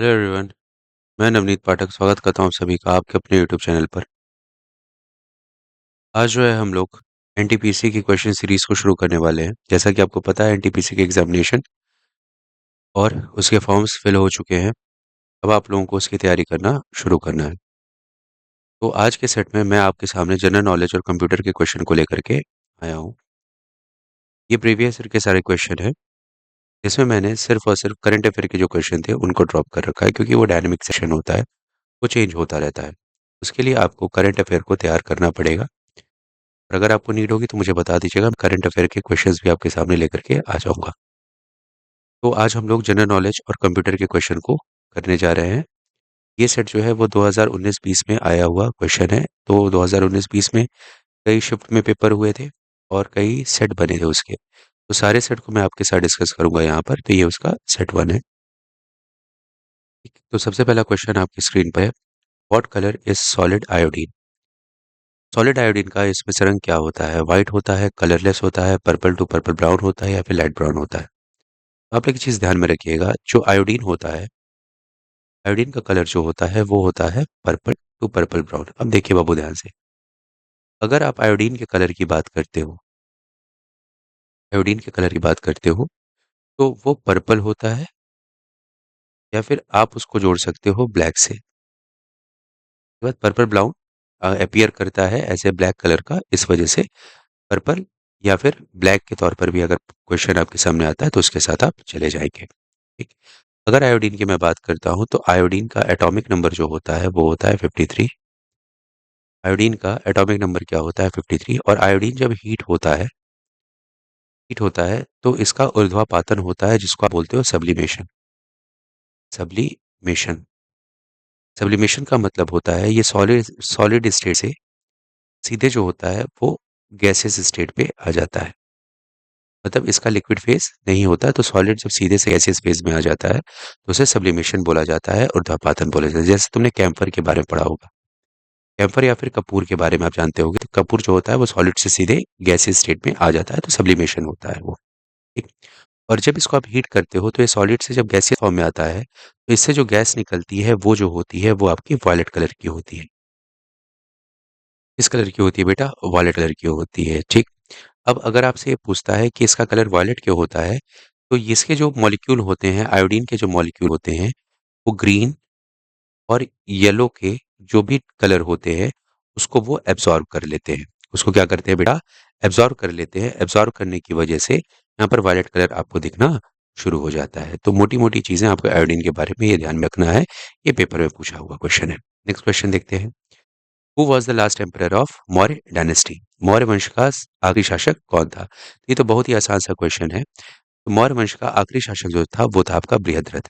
Hello everyone. मैं नवनीत पाठक स्वागत करता हूँ आप सभी का आपके अपने यूट्यूब चैनल पर। आज जो है हम लोग एनटीपीसी की क्वेश्चन सीरीज को शुरू करने वाले हैं। जैसा कि आपको पता है एनटीपीसी के एग्जामिनेशन और उसके फॉर्म्स फिल हो चुके हैं। अब आप लोगों को उसकी तैयारी करना शुरू करना है। तो आज के सेट में मैं आपके सामने जनरल नॉलेज और कंप्यूटर के क्वेश्चन को लेकर के आया हूँ। ये प्रीवियस ईयर के सारे क्वेश्चन हैं। इसमें मैंने सिर्फ और सिर्फ करंट अफेयर के जो क्वेश्चन थे उनको ड्रॉप कर रखा है, क्योंकि वो डायनेमिक सेशन होता है, वो चेंज होता रहता है। उसके लिए आपको करंट अफेयर को तैयार करना पड़ेगा। और अगर आपको नीड होगी तो मुझे बता दीजिएगा, मैं करंट अफेयर के क्वेश्चंस भी आपके सामने लेकर के आ जाऊंगा। तो आज हम लोग जनरल नॉलेज और कंप्यूटर के क्वेश्चन को करने जा रहे हैं। ये सेट जो है वो 2019-20 में आया हुआ क्वेश्चन है। तो 2019-20 में कई शिफ्ट में पेपर हुए थे और कई सेट बने थे उसके। तो सारे सेट को मैं आपके साथ डिस्कस करूंगा यहाँ पर। तो ये उसका सेट 1 है। ठीक, तो सबसे पहला क्वेश्चन आपकी स्क्रीन पर है। What colour is solid iodine? Solid iodine का इसमें से रंग क्या होता है? व्हाइट होता है, कलरलेस होता है, पर्पल टू पर्पल ब्राउन होता है, या फिर लाइट ब्राउन होता है? आप एक चीज ध्यान में रखिएगा, जो आयोडीन होता है, आयोडीन का कलर जो होता है वो होता है पर्पल टू पर्पल ब्राउन। अब देखिए बाबू ध्यान से, अगर आप आयोडीन के कलर की बात करते हो, आयोडीन के कलर की बात करते हो, तो वो पर्पल होता है, या फिर आप उसको जोड़ सकते हो ब्लैक से। उसके बाद पर्पल ब्राउन अपीयर करता है ऐसे ब्लैक कलर का, इस वजह से पर्पल या फिर ब्लैक के तौर पर भी अगर क्वेश्चन आपके सामने आता है तो उसके साथ आप चले जाएंगे। ठीक। अगर आयोडीन की मैं बात करता हूं, तो आयोडीन का एटॉमिक नंबर जो होता है वो होता है 53। आयोडीन का एटॉमिक नंबर क्या होता है? 53। और आयोडीन जब हीट होता है तो इसका ऊर्ध्वापातन होता है, जिसको आप बोलते हो सब्लिमेशन। सब्लिमेशन सब्लिमेशन का मतलब होता है ये सॉलिड सॉलिड स्टेट से सीधे जो होता है वो गैसेस स्टेट पे आ जाता है। मतलब इसका लिक्विड फेज नहीं होता है, तो सॉलिड जब सीधे से गैसियस फेज में आ जाता है तो उसे सब्लिमेशन बोला जाता है, ऊर्ध्वापातन बोला जाता है। जैसे तुमने कैम्फर के बारे में पढ़ा होगा, कैम्फर या फिर कपूर के बारे में आप जानते होंगे, तो कपूर जो होता है वो सॉलिड से सीधे गैसियस स्टेट में आ जाता है, तो सब्लिमेशन होता है वो। ठीक। और जब इसको आप हीट करते हो तो ये सॉलिड से जब गैसियस फॉर्म में आता है, तो इससे जो गैस निकलती है वो जो होती है वो आपकी वॉयलेट कलर की होती है। किस कलर की होती है बेटा? वॉयलेट कलर की होती है। ठीक। अब अगर आपसे ये पूछता है कि इसका कलर वॉयलेट क्यों होता है, तो इसके जो मॉलिक्यूल होते हैं, आयोडीन के जो मॉलिक्यूल होते हैं, वो ग्रीन और येलो के जो भी कलर होते हैं उसको वो एब्जॉर्ब कर लेते हैं। उसको क्या करते हैं बेटा? एब्जॉर्ब कर लेते हैं। एब्जॉर्ब करने की वजह से यहाँ पर वायलेट कलर आपको दिखना शुरू हो जाता है। तो मोटी मोटी चीजें आपको आयोडीन के बारे में ये ध्यान में रखना है। ये पेपर में पूछा हुआ क्वेश्चन है। नेक्स्ट क्वेश्चन देखते हैं। Who was the last emperor of Maurya dynasty? Maurya वंश का आखिरी शासक कौन था? ये तो बहुत ही आसान सा क्वेश्चन है। तो मौर्य वंश का आखिरी शासक जो था वो था आपका बृहद्रथ।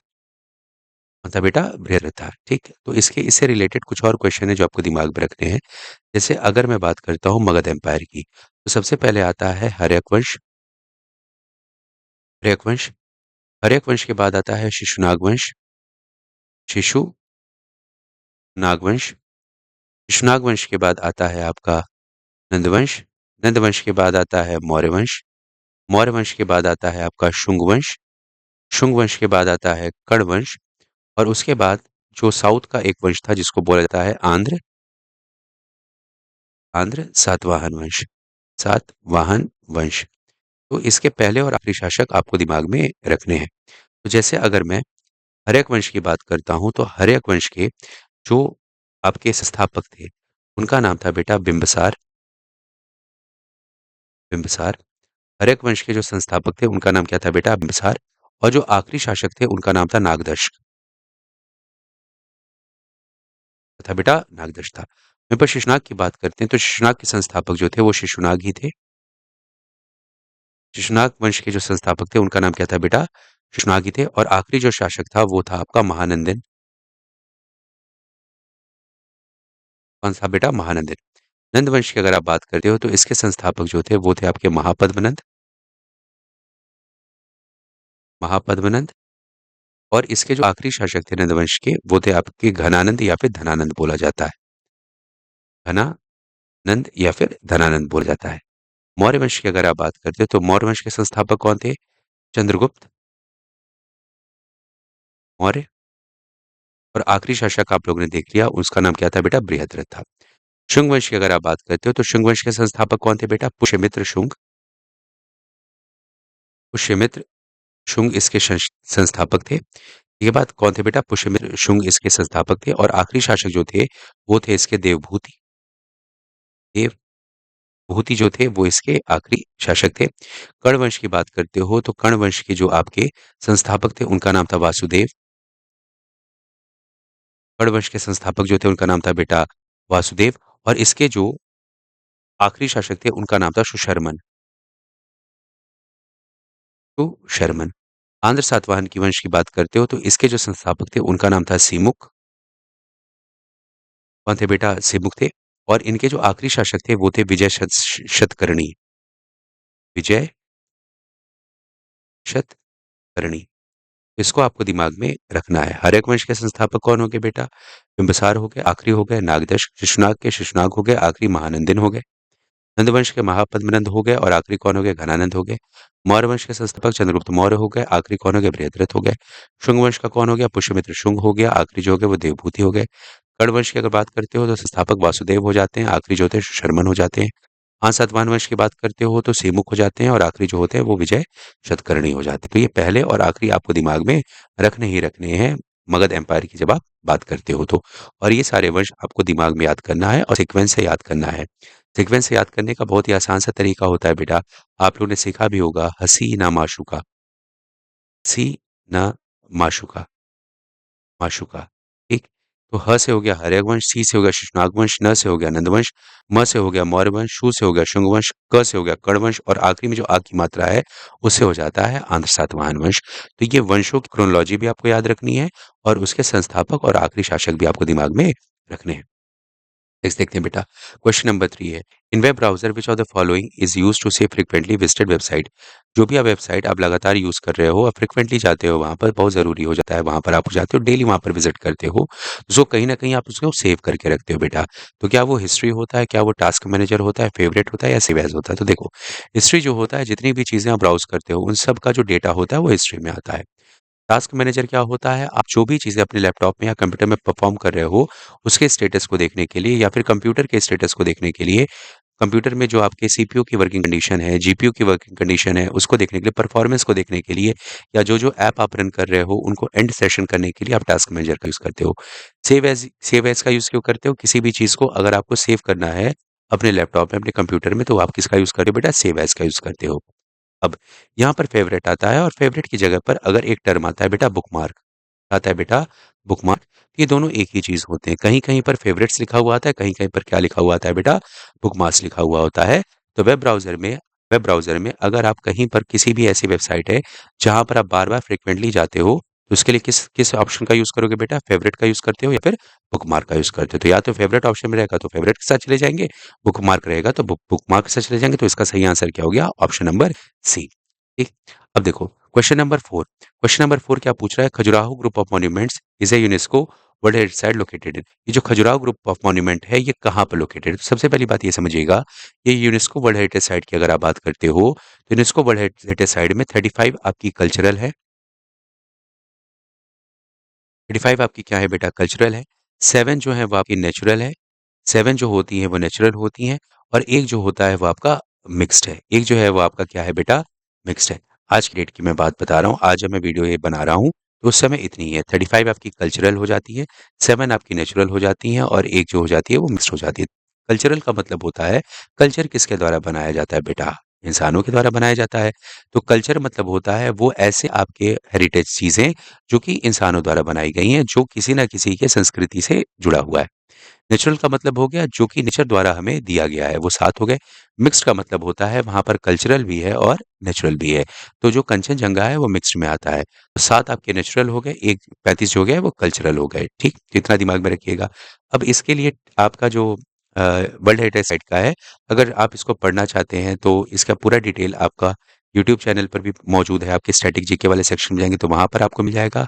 कौन था बेटा? बृहद्रथ था। ठीक। तो इससे रिलेटेड कुछ और क्वेश्चन है जो आपको दिमाग में रखने हैं। जैसे अगर मैं बात करता हूँ मगध एम्पायर की, तो सबसे पहले आता है हर्यक वंश। हर्यक वंश। हर्यक वंश के बाद आता है शिशुनाग वंश। शिशु नागवंश। शिशुनाग वंश के बाद आता है आपका नंदवंश। नंदवंश के बाद आता है मौर्य वंश। मौर्य वंश के बाद आता है आपका शुंग वंश। शुंग वंश के बाद आता है कर्ण वंश। और उसके बाद जो साउथ का एक वंश था जिसको बोला जाता है आंध्र, आंध्र सातवाहन वंश। सातवाहन वंश। तो इसके पहले और आखिरी शासक आपको दिमाग में रखने हैं। तो जैसे अगर मैं हर्यक वंश की बात करता हूं, तो हर्यक वंश के जो आपके संस्थापक थे उनका नाम था बेटा बिंबिसार। बिंबिसार। हर्यक वंश के जो संस्थापक थे उनका नाम क्या था बेटा? बिंबिसार। और जो आखिरी शासक थे उनका नाम था नागदर्श। था बेटा नागदर्श था। वहीं पर शिशुनाग की बात करते हैं, तो शिशुनाग के संस्थापक जो थे वो शिशुनाग ही थे। शिशुनाग वंश के जो संस्थापक थे उनका नाम क्या था बेटा? शिशुनाग ही थे। और आखिरी जो शासक था वो था आपका महानंदन। कौन सा बेटा? महानंदन। नंद वंश की अगर आप बात करते हो तो इसके संस्थापक जो थे वो थे आपके महापद्मनंद। महापद्मनंद। और इसके जो आखिरी शासक थे नंद वंश के वो थे आपके घनानंद या फिर धनानंद बोला जाता है। घनानंद या फिर धनानंद बोला जाता है। मौर्य वंश की अगर आप बात करते हो तो मौर्य वंश के संस्थापक कौन थे? चंद्रगुप्त मौर्य। और आखिरी शासक आप लोगों ने देख लिया, उसका नाम क्या था बेटा? बृहद्रथ था। शुंग वंश की अगर आप बात करते हो तो शुंग वंश के संस्थापक कौन थे बेटा? पुष्यमित्र शुंग। पुष्यमित्र शुंग इसके संस्थापक थे। ये बात कौन थे बेटा? पुष्यमित्र शुंग इसके संस्थापक थे। और आखिरी शासक जो थे वो थे इसके देवभूति। देवभूति जो थे वो इसके आखिरी शासक थे। कर्ण वंश की बात करते हो तो कर्ण वंश के जो आपके संस्थापक थे उनका नाम था वासुदेव। कर्ण वंश के संस्थापक जो थे उनका नाम था बेटा वासुदेव। और इसके जो आखिरी शासक थे उनका नाम था सुशर्मन। सुशर्मन। आंध्र सातवाहन की वंश की बात करते हो तो इसके जो संस्थापक थे उनका नाम था सीमुक। कौन थे बेटा? सीमुक थे। और इनके जो आखिरी शासक थे वो थे विजय शतकर्णी। विजय शतकर्णी। इसको आपको दिमाग में रखना है। हर्यक वंश के संस्थापक कौन हो गए बेटा? बिंबिसार हो गए, आखिरी हो गए नागदश। शिशुनाग के शिशुनाग हो गए, आखिरी महानंदन हो गए। नंदवंश के महापद्मनंद हो गए और आखिरी कौन हो गए? घनानंद हो गए। मौर्य वंश के संस्थापक चंद्रगुप्त मौर्य हो गए, आखिरी कौन हो गए? बृहद्रथ हो गए। शुंग वंश का कौन हो गया? पुष्यमित्र शुंग हो गया, आखिरी जो हो गए वो देवभूति हो गए। कर्ण वंश की अगर बात करते हो तो संस्थापक वासुदेव हो जाते हैं, आखिरी जो होते हैं शर्मन हो जाते हैं। हाँ, सातवाहन वंश की बात करते हो तो सेमुक हो जाते हैं और आखिरी जो होते हैं वो विजय शतकर्णी हो जाते हैं। तो ये पहले और आखिरी आपको दिमाग में रखने ही रखने हैं मगध एम्पायर की जब आप बात करते हो तो। और ये सारे वंश आपको दिमाग में याद करना है और सीक्वेंस से याद करना है। सीक्वेंस से याद करने का बहुत ही आसान सा तरीका होता है बेटा। आप लोगों ने सीखा भी होगा हसी ना माशुका। हसी ना माशुका। माशुका। ठीक। तो ह से हो गया हर्यवंश, सी से हो गया शशनाग वंश, न से हो गया नंदवंश, म से हो गया मौर्य वंश, शू से हो गया शुंग वंश, क से हो गया कर्ण वंश और आखिरी में जो आ की मात्रा है उससे हो जाता है आंध्र सातवाहन वंश। तो ये वंशों की क्रोनोलॉजी भी आपको याद रखनी है और उसके संस्थापक और आखिरी शासक भी आपको दिमाग में रखने हैं। नेक्स्ट देखते हैं बेटा। क्वेश्चन नंबर 3 है, in web browser which of the following is used to say frequently visited website. जो भी आप वेबसाइट आप लगातार यूज कर रहे हो, आप फ्रीक्वेंटली जाते हो वहां पर, बहुत जरूरी हो जाता है वहां पर आप जाते हो, डेली वहां पर विजिट करते हो, जो कहीं ना कहीं आप उसको सेव करके रखते हो बेटा। तो क्या वो हिस्ट्री होता है, क्या वो टास्क मैनेजर होता है, फेवरेट होता है या सेव एज होता है? तो देखो, हिस्ट्री जो होता है, जितनी भी चीजें आप ब्राउज करते हो उन सब का जो डेटा होता है वो हिस्ट्री में आता है। टास्क मैनेजर क्या होता है? आप जो भी चीज़ें अपने लैपटॉप में या कंप्यूटर में परफॉर्म कर रहे हो, उसके स्टेटस को देखने के लिए या फिर कंप्यूटर के स्टेटस को देखने के लिए, कंप्यूटर में जो आपके सीपीयू की वर्किंग कंडीशन है, जीपीयू की वर्किंग कंडीशन है, उसको देखने के लिए, परफॉर्मेंस को देखने के लिए या जो-जो ऐप आप रन कर रहे हो, उनको एंड सेशन करने के लिए आप टास्क मैनेजर का यूज़ करते हो। सेव एज़ का यूज़ क्यों करते हो? किसी भी चीज़ को अगर आपको सेव करना है अपने लैपटॉप में, अपने कंप्यूटर में, तो आप किसका यूज़ करते हो बेटा? सेव एज़ का यूज़ करते हो। अब यहाँ पर फेवरेट आता है और फेवरेट की जगह पर अगर एक टर्म आता है बेटा बुकमार्क, आता है बेटा बुकमार्क। ये दोनों एक ही चीज होते हैं। कहीं कहीं पर फेवरेट्स लिखा हुआ आता है, कहीं कहीं पर क्या लिखा हुआ आता है बेटा? बुकमार्क्स लिखा हुआ होता है। तो वेब ब्राउजर में अगर आप कहीं पर किसी भी ऐसी वेबसाइट है जहां पर आप बार बार फ्रिक्वेंटली जाते हो, तो उसके लिए किस किस ऑप्शन का यूज करोगे बेटा? फेवरेट का यूज करते हो या फिर बुकमार्क का यूज करते हो? तो या तो फेवरेट ऑप्शन में रहेगा तो फेवरेट के साथ चले जाएंगे, बुकमार्क रहेगा तो बुकमार्क के साथ चले जाएंगे। तो इसका सही आंसर क्या हो गया? Option number C. ठीक। अब देखो क्वेश्चन नंबर 4 क्या पूछ रहा है? Khajuraho group of monuments is a UNESCO world heritage site located in. ये जो खजुराहो ग्रुप ऑफ मॉन्यूमेंट है ये कहाँ पर लोकेटेड है? तो सबसे पहली बात ये समझिएगा, ये यूनेस्को वर्ल्ड हेरिटेज साइट की अगर आप बात करते हो तो यूनेस्को वर्ल्ड हेरिटेज साइट में 35 आपकी कल्चरल है, 35 आपकी क्या है बेटा? कल्चरल है। 7 जो है वो आपकी नेचुरल है। 7 जो होती है वो नेचुरल होती हैं और एक जो होता है वो आपका मिक्स्ड है। एक जो है वो आपका क्या है बेटा? मिक्स्ड है। आज की डेट की मैं बात बता रहा हूँ, आज जब मैं वीडियो ये बना रहा हूँ तो उस समय इतनी है। 35 आपकी कल्चरल हो जाती है, 7 आपकी नेचुरल हो जाती हैं और एक जो हो जाती है वो मिक्स्ड हो जाती है। कल्चरल का मतलब होता है, कल्चर किसके द्वारा बनाया जाता है बेटा? इंसानों के द्वारा बनाया जाता है। तो कल्चर मतलब होता है वो ऐसे आपके हेरिटेज चीजें जो कि इंसानों द्वारा बनाई गई हैं, जो किसी ना किसी के संस्कृति से जुड़ा हुआ है। नेचुरल का मतलब हो गया जो कि नेचर द्वारा हमें दिया गया है, वो 7 हो गए। मिक्स्ड का मतलब होता है वहाँ पर कल्चरल भी है और नेचुरल भी है। तो जो कंचनजंगा है वो मिक्स्ड में आता है। तो 7 आपके नेचुरल हो गए, एक 35 जो हो गए वो कल्चरल हो गए। ठीक? तो इतना दिमाग में रखिएगा। अब इसके लिए आपका जो वर्ल्ड हेरिटेज साइट का है, अगर आप इसको पढ़ना चाहते हैं तो इसका पूरा डिटेल आपका यूट्यूब चैनल पर भी मौजूद है। आपके स्टैटिक जीके वाले सेक्शन में जाएँगे तो वहाँ पर आपको मिल जाएगा।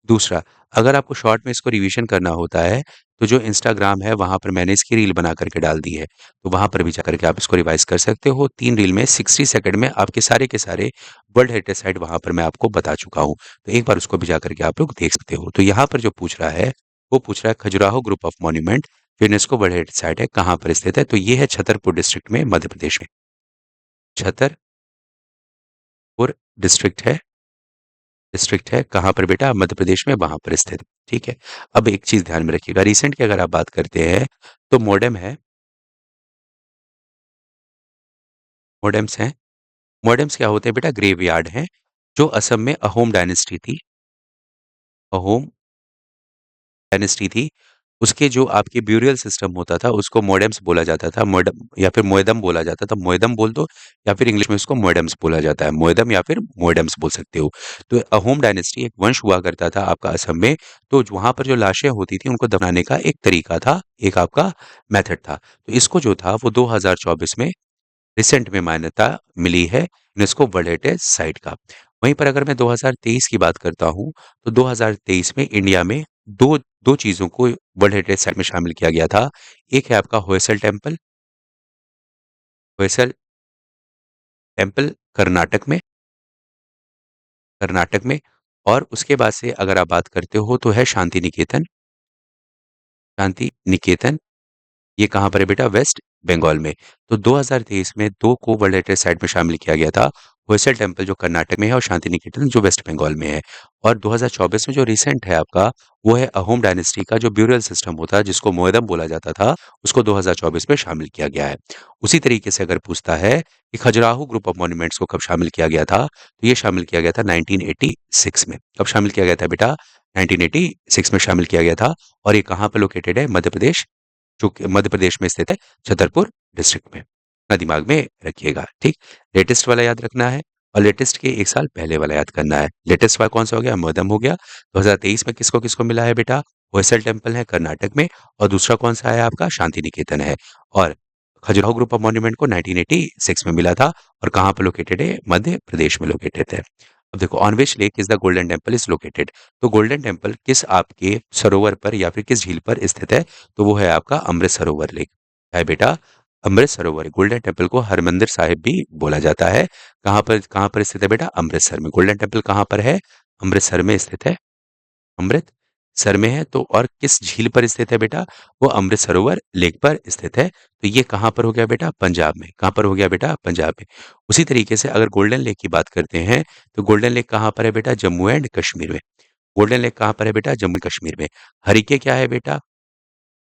दूसरा, अगर आपको शॉर्ट में इसको रिवीजन करना होता है तो जो इंस्टाग्राम है वहाँ पर मैंने इसकी रील बना करके डाल दी है। तो वहाँ पर भी जाकर के आप इसको रिवाइज कर सकते हो। 3 रील में 60 सेकंड में आपके सारे के सारे वर्ल्ड हेरिटेज साइट वहाँ पर मैं आपको बता चुका हूँ। तो एक बार उसको भी जाकर के आप लोग देख सकते हो। तो यहाँ पर जो पूछ रहा है वो पूछ रहा है खजुराहो ग्रुप ऑफ मॉन्यूमेंट जो यूनेस्को वर्ल्ड हेरिटेज साइट है कहाँ पर स्थित है, तो ये है छतरपुर डिस्ट्रिक्ट में, मध्य प्रदेश में। छतरपुर डिस्ट्रिक्ट है, कहाँ पर बेटा, मध्य प्रदेश में, वहां पर स्थित। ठीक है। अब एक चीज ध्यान में रखिएगा, रिसेंट की अगर आप बात करते हैं तो मोडेम है, मोडेम्स हैं। मोडेम्स क्या होते हैं बेटा, ग्रेवयार्ड हैं, जो असम में अहोम डायनेस्टी थी, अहोम डायनेस्टी थी, उसके जो आपके ब्यूरियल सिस्टम होता था उसको मोडेम्स बोला जाता था, मोडेम या फिर मोएदम बोला जाता था, मोएदम बोल दो या फिर इंग्लिश में उसको मोडेम्स बोला जाता है, मोएदम या फिर मोडेम्स बोल सकते हो। तो अहोम डायनेस्टी एक वंश हुआ करता था आपका असम में, तो वहां पर जो लाशें होती थी उनको दफनाने का एक तरीका था, एक आपका मेथड था। तो इसको जो था वो 2024 में रिसेंट में मान्यता मिली है यूनेस्को वर्ल्ड हेरिटेज साइट का। वहीं पर अगर मैं 2023 की बात करता हूं तो 2023 में इंडिया में दो दो चीजों को वर्ल्ड हेरिटेज साइट में शामिल किया गया था। एक है आपका होयसल टेम्पल, होयसल टेम्पल कर्नाटक में, कर्नाटक में। और उसके बाद से अगर आप बात करते हो तो है शांति निकेतन, शांति निकेतन, ये कहाँ पर है बेटा, वेस्ट बंगाल में। तो 2023 में दो को वर्ल्ड हेरिटेज साइट में शामिल किया गया था, होयसल टेम्पल जो कर्नाटक में है और शांति निकेतन जो वेस्ट बंगाल में है। और 2024 में जो रिसेंट है आपका, वो है अहोम डायनेस्टी का जो ब्यूरल सिस्टम होता है जिसको मोएदम बोला जाता था, उसको 2024 में शामिल किया गया है। उसी तरीके से अगर पूछता है कि खजुराहो ग्रुप ऑफ मॉन्यूमेंट्स को कब शामिल किया गया था, तो ये शामिल किया गया था 1986 में। कब शामिल किया गया था बेटा, 1986 में शामिल किया गया था। और ये कहाँ पर लोकेटेड है, मध्य प्रदेश, जो कि मध्य प्रदेश में स्थित है, छतरपुर डिस्ट्रिक्ट में। अपना दिमाग में रखिएगा, ठीक। लेटेस्ट वाला याद रखना है और लेटेस्ट के एक साल पहले वाला याद करना है। लेटेस्ट वाला कौन सा हो गया, मोदम हो गया। 2023 में किसको किसको मिला है बेटा, होयसल टेम्पल है कर्नाटक में, और दूसरा कौन सा है आपका, शांति निकेतन है। और खजुराहो ग्रुप ऑफ मॉन्यूमेंट को 1986 में मिला था, और कहाँ पर लोकेटेड है, मध्य प्रदेश में लोकेटेड है। अब देखो, on which lake is the golden temple is located, तो गोल्डन टेम्पल किस आपके सरोवर पर या फिर किस झील पर स्थित है, तो वो है आपका अमृत सरोवर लेक है बेटा, अमृत सरोवर। गोल्डन टेम्पल को हरमंदिर साहिब भी बोला जाता है। कहाँ पर स्थित है बेटा, अमृतसर में। गोल्डन टेम्पल कहाँ पर है, अमृतसर में स्थित है, अमृतसर में है। तो और किस झील पर स्थित है बेटा, वो अमृत सरोवर लेक पर स्थित है। तो ये कहाँ पर हो गया बेटा, पंजाब में। कहाँ पर हो गया बेटा, पंजाब में। उसी तरीके से अगर गोल्डन लेक की बात करते हैं तो गोल्डन लेक कहाँ पर है बेटा, जम्मू एंड कश्मीर में। गोल्डन लेक कहाँ पर है बेटा, जम्मू कश्मीर में। हरिके क्या है बेटा,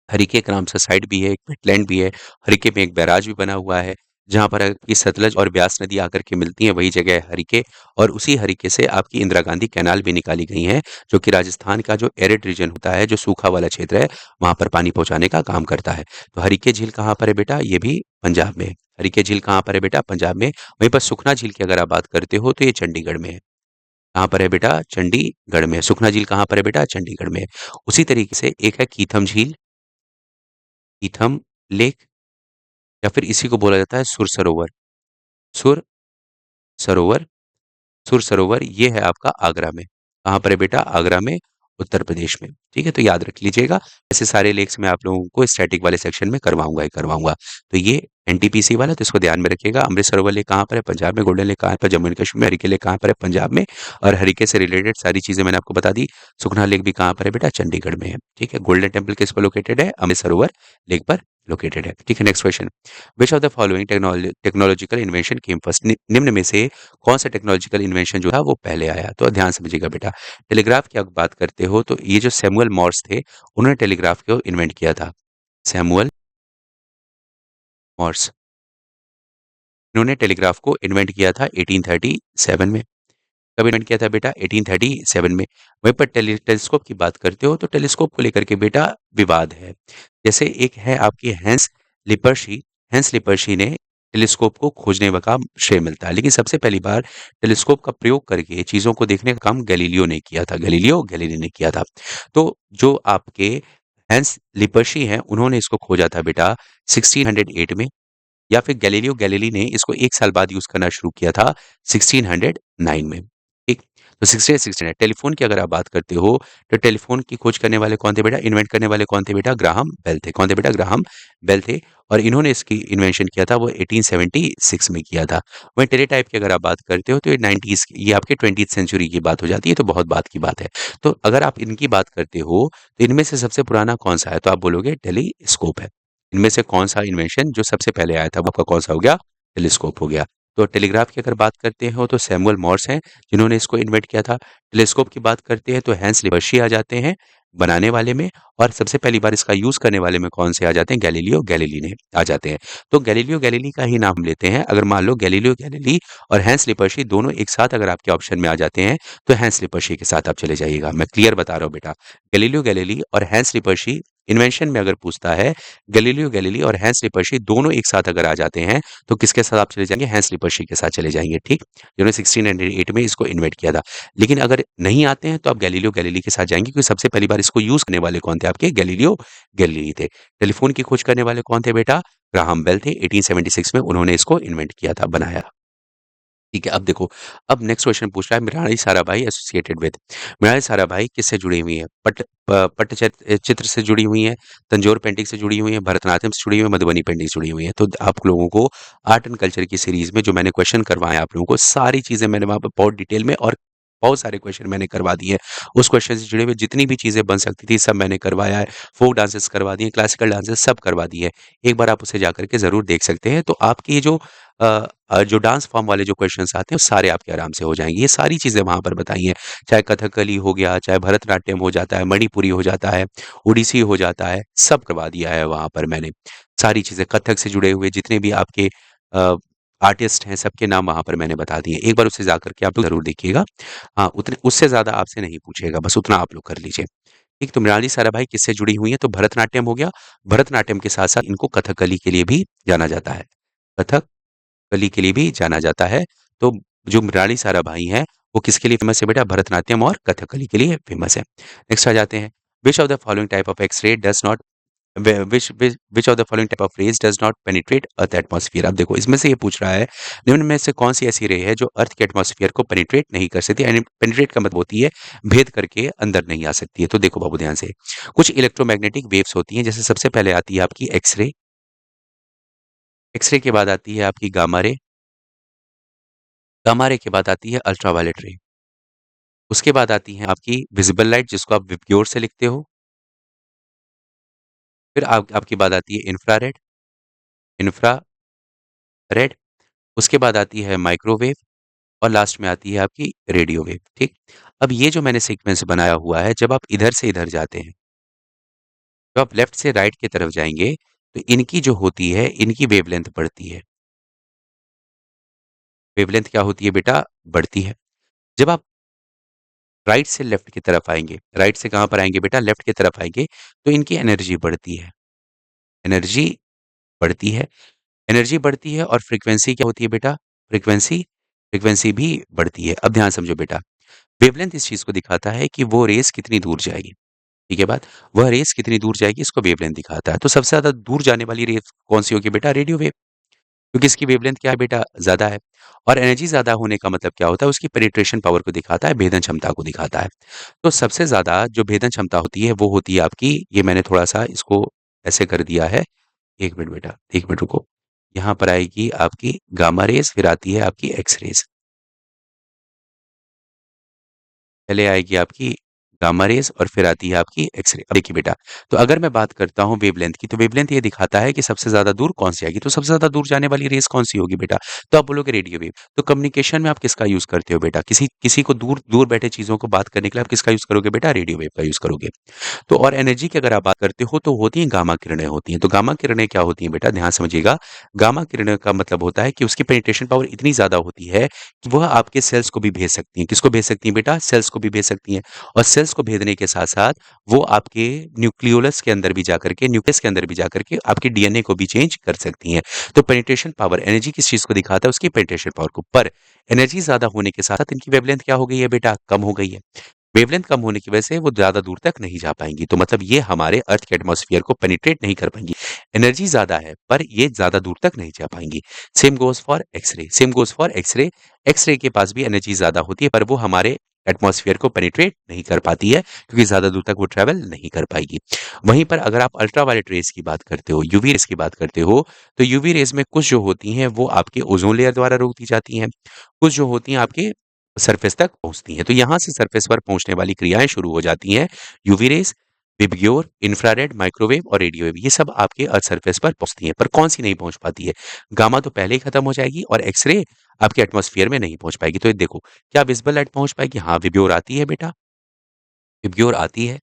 हरिके एक रामसर साइट भी है, एक वेटलैंड भी है। हरिके में एक बैराज भी बना हुआ है, जहाँ पर आपकी सतलज और ब्यास नदी आकर के मिलती है, वही जगह है हरिके। और उसी हरिके से आपकी इंदिरा गांधी कैनाल भी निकाली गई है, जो कि राजस्थान का जो एरिड रीजन होता है, जो सूखा वाला क्षेत्र है, वहां पर पानी पहुंचाने का काम करता है। तो हरिके झील कहाँ पर है बेटा, ये भी पंजाब में है। हरिके झील कहाँ पर है बेटा, पंजाब में। वहीं पर सुखना झील की अगर आप बात करते हो तो ये चंडीगढ़ में है। कहाँ पर है बेटा, चंडीगढ़ में। सुखना झील कहाँ पर है बेटा, चंडीगढ़ में। उसी तरीके से एक है कीथम झील, कीथम लेक, या फिर इसी को बोला जाता है सुर सरोवर, सुर सरोवर, सुर सरोवर ये है आपका आगरा में। कहाँ पर है बेटा, आगरा में, उत्तर प्रदेश में। ठीक है, तो याद रख लीजिएगा। ऐसे सारे लेक्स मैं आप लोगों को स्टैटिक वाले सेक्शन में करवाऊंगा ही करवाऊंगा। तो ये एनटीपीसी वाला, तो इसको ध्यान में रखिएगा। अमृत सरोवर लेक कहाँ पर है, पंजाब में। गोल्डन लेक कहाँ पर, जम्मू एंड कश्मीर में। हरिके लेक कहाँ पर है, पंजाब में। और हरिके से रिलेटेड सारी चीजें मैंने आपको बता दी। सुखना लेक भी कहाँ पर है बेटा, चंडीगढ़ में है। ठीक है, गोल्डन टेम्पल किस पर लोकेटेड है, अमृत सरोवर लेक पर लोकेटेड है। ठीक है, next question. Which of the following technological invention came first, निम्न में से कौन सा टेक्नोलॉजिकल इन्वेंशन जो था वो पहले आया, तो ध्यान समझिएगा बेटा। टेलीग्राफ की अगर बात करते हो तो ये जो सैमुअल मॉर्स थे, उन्होंने टेलीग्राफ को इन्वेंट किया था। सैमुअल मॉर्स, इन्होंने टेलीग्राफ को इन्वेंट किया था 1837 में। कब इन्वेंट किया था बेटा, 1837 में। वहीं पर टेलीस्कोप की बात करते हो तो टेलीस्कोप को लेकर के बेटा विवाद है। जैसे एक है आपकी हैंस लिपर्शी, हैंस लिपर्शी ने टेलीस्कोप को खोजने का श्रेय मिलता है, लेकिन सबसे पहली बार टेलीस्कोप का प्रयोग करके चीजों को देखने का काम गैलीलियो ने किया था, गैलीलियो गैलीली ने किया था। तो जो आपके हैंस लिपर्शी हैं, उन्होंने इसको खोजा था बेटा 1608 में, या फिर गैलीलियो गैलीली ने इसको एक साल बाद यूज करना शुरू किया था 1609 में। ठीक? तो 68, 69 टेलीफ़ोन की अगर आप बात करते हो, तो टेलीफ़ोन की खोज करने वाले कौन थे बेटा? इन्वेंट करने वाले कौन थे बेटा? ग्राहम बेल थे। कौन थे बेटा? ग्राहम बेल थे और इन्होंने इसकी इन्वेंशन किया था वो 1876 में किया था। वहीं टेलीटाइप की अगर आप बात करते हो तो ये 90s की ये आपके 20th सेंचुरी की बात हो जाती है, तो बहुत बात की बात है। तो अगर आप इनकी बात करते हो, तो इनमें से सबसे पुराना कौन-सा है? तो आप बोलोगे टेलीस्कोप है। इनमें से कौन-सा इन्वेंशन जो सबसे पहले आया था वो आपका कौन-सा हो गया? टेलीस्कोप हो गया। तो टेलीग्राफ की अगर बात करते हो तो सैमुअल मॉर्स हैं, जिन्होंने इसको इन्वेंट किया था। टेलीस्कोप की बात करते हैं तो हैंस लिबर्शी आ जाते हैं बनाने वाले में और सबसे पहली बार इसका यूज़ करने वाले में कौन से आ जाते हैं? गैलीलियो गैलीली ने आ जाते हैं। तो गैलीलियो गैलीली का ही नाम लेते हैं। अगर मान लो गैलीलियो गैलीली और हैंस लिबर्शी दोनों एक साथ अगर आपके ऑप्शन में आ जाते हैं, तो हैंस लिबर्शी के साथ आप चले जाइएगा। मैं क्लियर बता रहा हूँ बेटा। गैलीलियो गैलीली और हैंस लिबर्शी इन्वेंशन में अगर पूछता है, गैलीलियो गैलीली और हैंस लिबर्शी दोनों एक साथ अगर आ जाते हैं, तो किसके साथ आप चले जाएँगे? हैंस लिबर्शी के साथ चले जाएँगे, ठीक? जिन्होंने 1698 में इसको इन्वेंट किया था। लेकिन अगर नहीं आते हैं तो आप गैलीलियो गैलीली के साथ जाएँगे क्योंकि सबसे पहली बार इसको यूज़ करने वाले कौन थे आपके? गैलीलियो गैलीली थे। टेलीफ़ोन की खोज करने वाले कौन थे बेटा? ग्राहम बेल थे। 1876 में उन्होंने इसको इन्वेंट किया था, बनाया। ठीक है, अब देखो, अब नेक्स्ट क्वेश्चन पूछ रहा है मृणाली साराभाई एसोसिएटेड विद। मृणाली साराभाई किससे जुड़ी हुई हैं? चित्र से जुड़ी हुई हैं, तंजौर पेंटिंग से जुड़ी हुई हैं, भरतनाट्यम से जुड़ी हुई हैं, मधुबनी पेंटिंग से जुड़ी हुई हैं। तो आप लोगों को आर्ट एंड कल्चर की सीरीज़ में जो मैंने क्वेश्चन करवाए हैं आप लोगों को, सारी चीज़ें मैंने वहाँ पे बहुत डिटेल में और बहुत सारे क्वेश्चन मैंने करवा दिए हैं। उस क्वेश्चन से जुड़े हुए जितनी भी चीज़ें बन सकती थी, सब मैंने करवाया है। फ़ोक डांसेस करवा दिए, क्लासिकल डांसेस सब करवा दिए हैं। एक बार आप उसे जाकर के ज़रूर देख सकते हैं। तो आपकी ये जो डांस फॉर्म वाले जो क्वेश्चन्स आते हैं, वो सारे आपके आराम से हो जाएँगे। ये सारी चीज़ें वहाँ पर बताई हैं, चाहे कथकली हो गया, चाहे भरतनाट्यम हो जाता है, मणिपुरी हो जाता है, ओडिसी हो जाता है, सब करवा दिया है वहाँ पर मैंने। सारी चीज़ें कथक से जुड़े हुए जितने भी आपके अ, आर्टिस्ट हैं, सबके नाम वहाँ पर मैंने बता दिए। एक बार उसे जाकर के आप लोग ज़रूर देखिएगा। हाँ, उतने उससे ज़्यादा आपसे नहीं पूछेगा, बस उतना आप लोग कर लीजिए। ठीक, तो मृणाली साराभाई किससे जुड़ी हुई हैं? तो भरतनाट्यम हो गया, भरतनाट्यम के साथ-साथ इनको कथकली के लिए भी जाना जाता है। कथक कली के लिए भी जाना जाता है। तो जो मृणाली साराभाई हैं, वो किसके लिए फ़ेमस है बेटा? भरतनाट्यम और कथकली के लिए फ़ेमस है। नेक्स्ट आ जाते हैं, which of the following type of X ray does not which of the following type of rays does not penetrate earth atmosphere? अब देखो इसमें से ये पूछ रहा है, निम्न में से कौन-सी ऐसी रे है जो अर्थ के एटमॉस्फियर को पेनिट्रेट नहीं कर सकती? यानी पेनिट्रेट का मतलब होती है भेद करके अंदर नहीं आ सकती है। तो देखो बाबू ध्यान से, कुछ इलेक्ट्रोमैग्नेटिक वेव्स होती हैं, जैसे सबसे पहले आती है आपकी एक्स-रे, एक्स-रे के बाद आती है आपकी गामा रे, गामा रे के बाद आती है अल्ट्रावायलेट रे। उसके बाद आती हैं आपकी विजिबल लाइट जिसको आप विबग्योर से लिखते हो। फिर आपकी बात आती है इंफ्रारेड, इंफ्रारेड, उसके बाद आती है माइक्रोवेव और लास्ट में आती है आपकी रेडियो वेव, ठीक? अब ये जो मैंने सीक्वेंस बनाया हुआ है, जब आप इधर से इधर जाते हैं, जब आप लेफ्ट से राइट की तरफ जाएँगे, तो इनकी जो होती है, इनकी वेवलेंथ बढ़ती है। वेवलेंथ क्या होती है बेटा? बढ़ती है। जब आप राइट से लेफ्ट की तरफ आएँगे, राइट से कहाँ पर आएँगे बेटा? लेफ्ट की तरफ आएँगे, तो इनकी एनर्जी बढ़ती है। एनर्जी बढ़ती है। एनर्जी बढ़ती है और फ्रीक्वेंसी क्या होती है बेटा? फ्रीक्वेंसी भी बढ़ती है। अब ध्यान समझो बेटा, वेवलेंथ इस चीज़ को दिखाता है कि वो रेज़ कितनी दूर जाएगी, ठीक है बात? वह रेज़ कितनी दूर जाएगी इसको वेवलेंथ दिखाता है। तो सबसे ज़्यादा दूर जाने वाली रेज़ कौन-सी होगी बेटा? रेडियो वेव, क्योंकि इसकी वेवलेंथ क्या है बेटा? ज़्यादा है और एनर्जी ज़्यादा होने का मतलब क्या होता है? उसकी पेनिट्रेशन पावर को दिखाता है, भेदन क्षमता को दिखाता है। तो सबसे ज़्यादा जो भेदन क्षमता होती है, वो होती है आपकी, ये मैंने थोड़ा-सा इसको ऐसे कर दिया है, 1 मिनट बेटा, 1 मिनट रुको। यहाँ पर आएगी आपकी गामा रेज़, फिर आती है आपकी एक्स रेज़। पहले आएगी आपकी गामा रेज़ और फिर आती है आपकी एक्स-रे। अब देखिए बेटा, तो अगर मैं बात करता हूँ वेवलेंथ की, तो वेवलेंथ ये दिखाता है कि सबसे ज़्यादा दूर कौन-सी आएगी, तो सबसे ज़्यादा दूर जाने वाली रेज़ कौन-सी होगी बेटा? तो आप बोलोगे रेडियो वेव। तो कम्युनिकेशन में आप किसका यूज़ करते हो बेटा? किसी किसी को दूर दूर बैठे चीज़ों को बात करने के लिए आप किसका यूज़ करोगे बेटा? रेडियो वेव का यूज़ करोगे। तो और एनर्जी की अगर आप बात करते हो तो होती हैं गामा किरणें होती हैं। तो गामा किरणें क्या होती हैं बेटा? ध्यान समझिएगा। गामा किरणें का मतलब होता है कि उसकी पेनिट्रेशन पावर इतनी ज़्यादा होती है कि वह आपके सेल्स को भी भेज सकती हैं। किसको भेज सकती हैं बेटा? सेल्स को भी भेज सकती हैं और सेल्स को भेजने के साथ-साथ वो आपके न्यूक्लियोलस के अंदर भी जाकर के न्यूक्लियस के अंदर भी जाकर के आपके डीएनए को भी चेंज कर सकती हैं। तो पेनिट्रेशन पावर एनर्जी किस चीज़ को दिखाता है? उसकी पेनिट्रेशन पावर को। पर एनर्जी ज़्यादा होने के साथ-साथ इनकी वेवलेंथ क्या हो गई है बेटा? कम हो गई है। वेवलेंथ कम होने की वजह से वो ज़्यादा दूर तक नहीं जा पाएँगी। तो मतलब ये हमारे अर्थ के एटमॉस्फियर को पेनिट्रेट नहीं कर पाएँगी। एनर्जी ज़्यादा है, पर ये ज़्यादा दूर तक नहीं जा पाएँगी। Same goes for X ray, same goes for X ray. X ray के पास भी एनर्जी ज़्यादा होती है, पर वो हमारे एटमॉस्फेयर को पेनिट्रेट नहीं कर पाती है, क्योंकि ज़्यादा दूर तक वो ट्रैवल नहीं कर पाएगी। वहीं पर अगर आप अल्ट्रावायलेट रेज़ की बात करते हो, यूवी रेज़ की बात करते हो, तो यूवी रेज़ में कुछ जो होती हैं, वो आपके ओज़ोन लेयर द्वारा रोक दी जाती हैं, कुछ जो होती हैं आपके सरफेस तक पहुँचती हैं। तो यहाँ से सरफेस पर पहुँचने वाली क्रियाएँ शुरू हो जाती हैं। UV rays, VIBGYOR, infrared, microwave और रेडियो वेव, ये सब आपके अर्थ सरफेस पर पहुँचती हैं, पर कौन-सी नहीं पहुँच पाती है? गामा तो पहले ही खत्म हो जाएगी और एक्स-रे आपके एटमॉस्फेयर में नहीं पहुँच पाएगी। तो ये देखो, क्या विज़िबल लाइट पहुँच पाएगी? हाँ, विबग्योर आती है बेटा, विबग्योर आती है।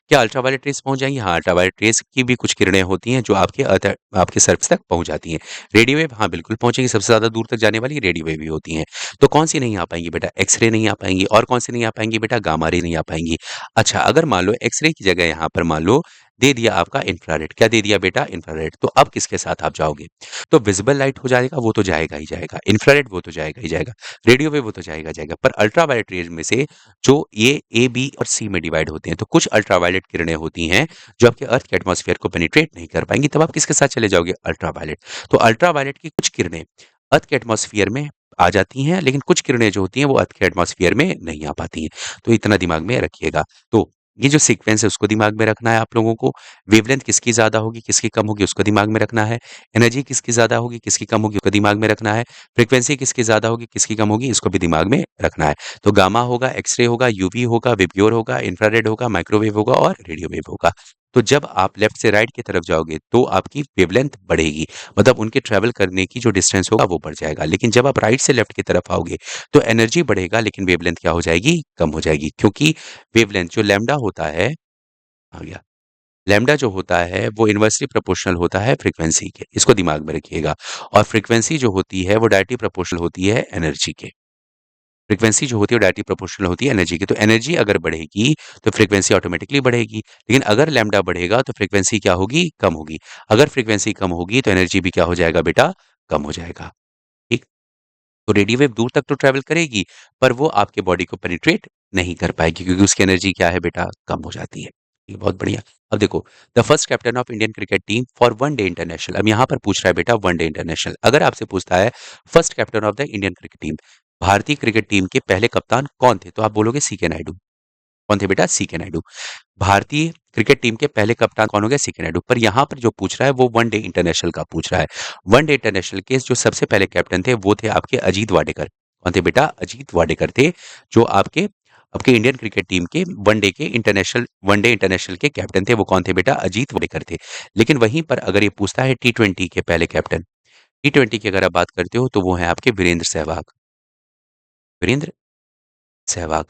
क्या अल्ट्रावायलेट रेज़ पहुँच जाएँगी? हाँ, अल्ट्रावायलेट रेज़ की भी कुछ किरणें होती हैं जो आपके सरफेस तक पहुँच जाती हैं। रेडियो वेव, हाँ, बिल्कुल पहुँचेगी, सबसे ज़्यादा दूर तक जाने वाली रेडियो वेव ही होती हैं। तो कौन-सी नहीं आ पाएँगी बेटा? एक्स-रे नहीं आ पाएँगी और कौन-सी नहीं आ पाएँगी बेटा? गामा रे नहीं आ पाएँगी। अच्छा, अगर मान लो एक्स-रे की जगह यहाँ पर मान लो दे दिया आपका इंफ्रारेड, क्या दे दिया बेटा? इंफ्रारेड, तो अब किसके साथ आप जाओगे? तो विज़िबल लाइट हो जाएगा, वो तो जाएगा ही जाएगा, इंफ्रारेड वो तो जाएगा ही जाएगा, रेडियो वेव वो तो जाएगा जाएगा, पर अल्ट्रावायलेट रेज़ में से जो ये ए, बी और सी में डिवाइड होते हैं, तो कुछ अल्ट्रावायलेट किरणें होती हैं, जो आपके अर्थ के एटमॉस्फेयर को पेनिट्रेट नहीं कर पाएँगी, तब आप किसके साथ चले जाओगे? अल्ट्रावायलेट। तो अल्ट्रावायलेट की कुछ किरणें अर्थ के एटमॉस्फेयर में आ जाती हैं, लेकिन कुछ किरणें जो होती हैं, वो अर्थ के एटमॉस्फेयर में नहीं आ पाती हैं। तो इतना दिमाग में रखिएगा। तो ये जो सीक्वेंस है, उसको दिमाग में रखना है आप लोगों को। वेवलेंथ किसकी ज़्यादा होगी, किसकी कम होगी, उसको दिमाग में रखना है। एनर्जी किसकी ज़्यादा होगी, किसकी कम होगी, उसको दिमाग में रखना है। फ्रीक्वेंसी किसकी ज़्यादा होगी, किसकी कम होगी, इसको भी दिमाग में रखना है। तो गामा होगा, एक्स-रे होगा, यूवी होगा, विबग्योर होगा, इंफ्रारेड होगा, माइक्रोवेव होगा और रेडियो वेव होगा। तो जब आप लेफ्ट से राइट की तरफ जाओगे, तो आपकी वेवलेंथ बढ़ेगी, मतलब उनके ट्रैवल करने की जो डिस्टेंस होगा वो बढ़ जाएगा। लेकिन जब आप राइट से लेफ्ट की तरफ आओगे, तो एनर्जी बढ़ेगा, लेकिन वेवलेंथ क्या हो जाएगी? कम हो जाएगी, क्योंकि वेवलेंथ जो लैम्ब्डा होता है, आ गया, लैम्ब्डा जो होता है वो इनवर्सली प्रोपोर्शनल होता है फ्रीक्वेंसी के, इसको दिमाग में रखिएगा। और फ्रीक्वेंसी जो होती है वो डायरेक्टली प्रोपोर्शनल होती है एनर्जी के। फ्रीक्वेंसी जो होती है वो डायरेक्टली प्रोपोर्शनल होती है एनर्जी की। तो एनर्जी अगर बढ़ेगी तो फ्रीक्वेंसी ऑटोमेटिकली बढ़ेगी, लेकिन अगर लैम्ब्डा बढ़ेगा तो फ्रीक्वेंसी क्या होगी? कम होगी। अगर फ्रीक्वेंसी कम होगी तो एनर्जी भी क्या हो जाएगा बेटा? कम हो जाएगा। ठीक? तो रेडियो वेव दूर तक तो ट्रैवल करेगी, पर वो आपके बॉडी को पेनिट्रेट नहीं कर पाएगी, क्योंकि उसकी एनर्जी क्या है बेटा? कम हो जाती है। ये बहुत बढ़िया। अब देखो, the first captain of Indian cricket team for one day international, अब यहाँ पर पूछ रहा है बेटा वन डे इंटरनेशनल। अगर आपसे पूछता है first captain of the Indian cricket team, भारतीय क्रिकेट टीम के पहले कप्तान कौन थे? तो आप बोलोगे सीके नायडू। कौन थे बेटा? सीके नायडू। भारतीय क्रिकेट टीम के पहले कप्तान कौन हो गए? सीके नायडू। पर यहाँ पर जो पूछ रहा है वो वन डे इंटरनेशनल का पूछ रहा है। वन डे इंटरनेशनल के जो सबसे पहले कैप्टन थे वो थे आपके अजीत वाडेकर। कौन थे बेटा? अजीत वाडेकर थे, जो आपके आपके इंडियन क्रिकेट टीम के वन डे इंटरनेशनल के कैप्टन थे। वो कौन थे बेटा? अजीत वाडेकर थे। लेकिन वहीं पर अगर ये पूछता है टी20 के पहले कैप्टन, टी20 की अगर आप बात करते हो तो वो है आपके वीरेंद्र सहवाग। वीरेंद्र सहवाग।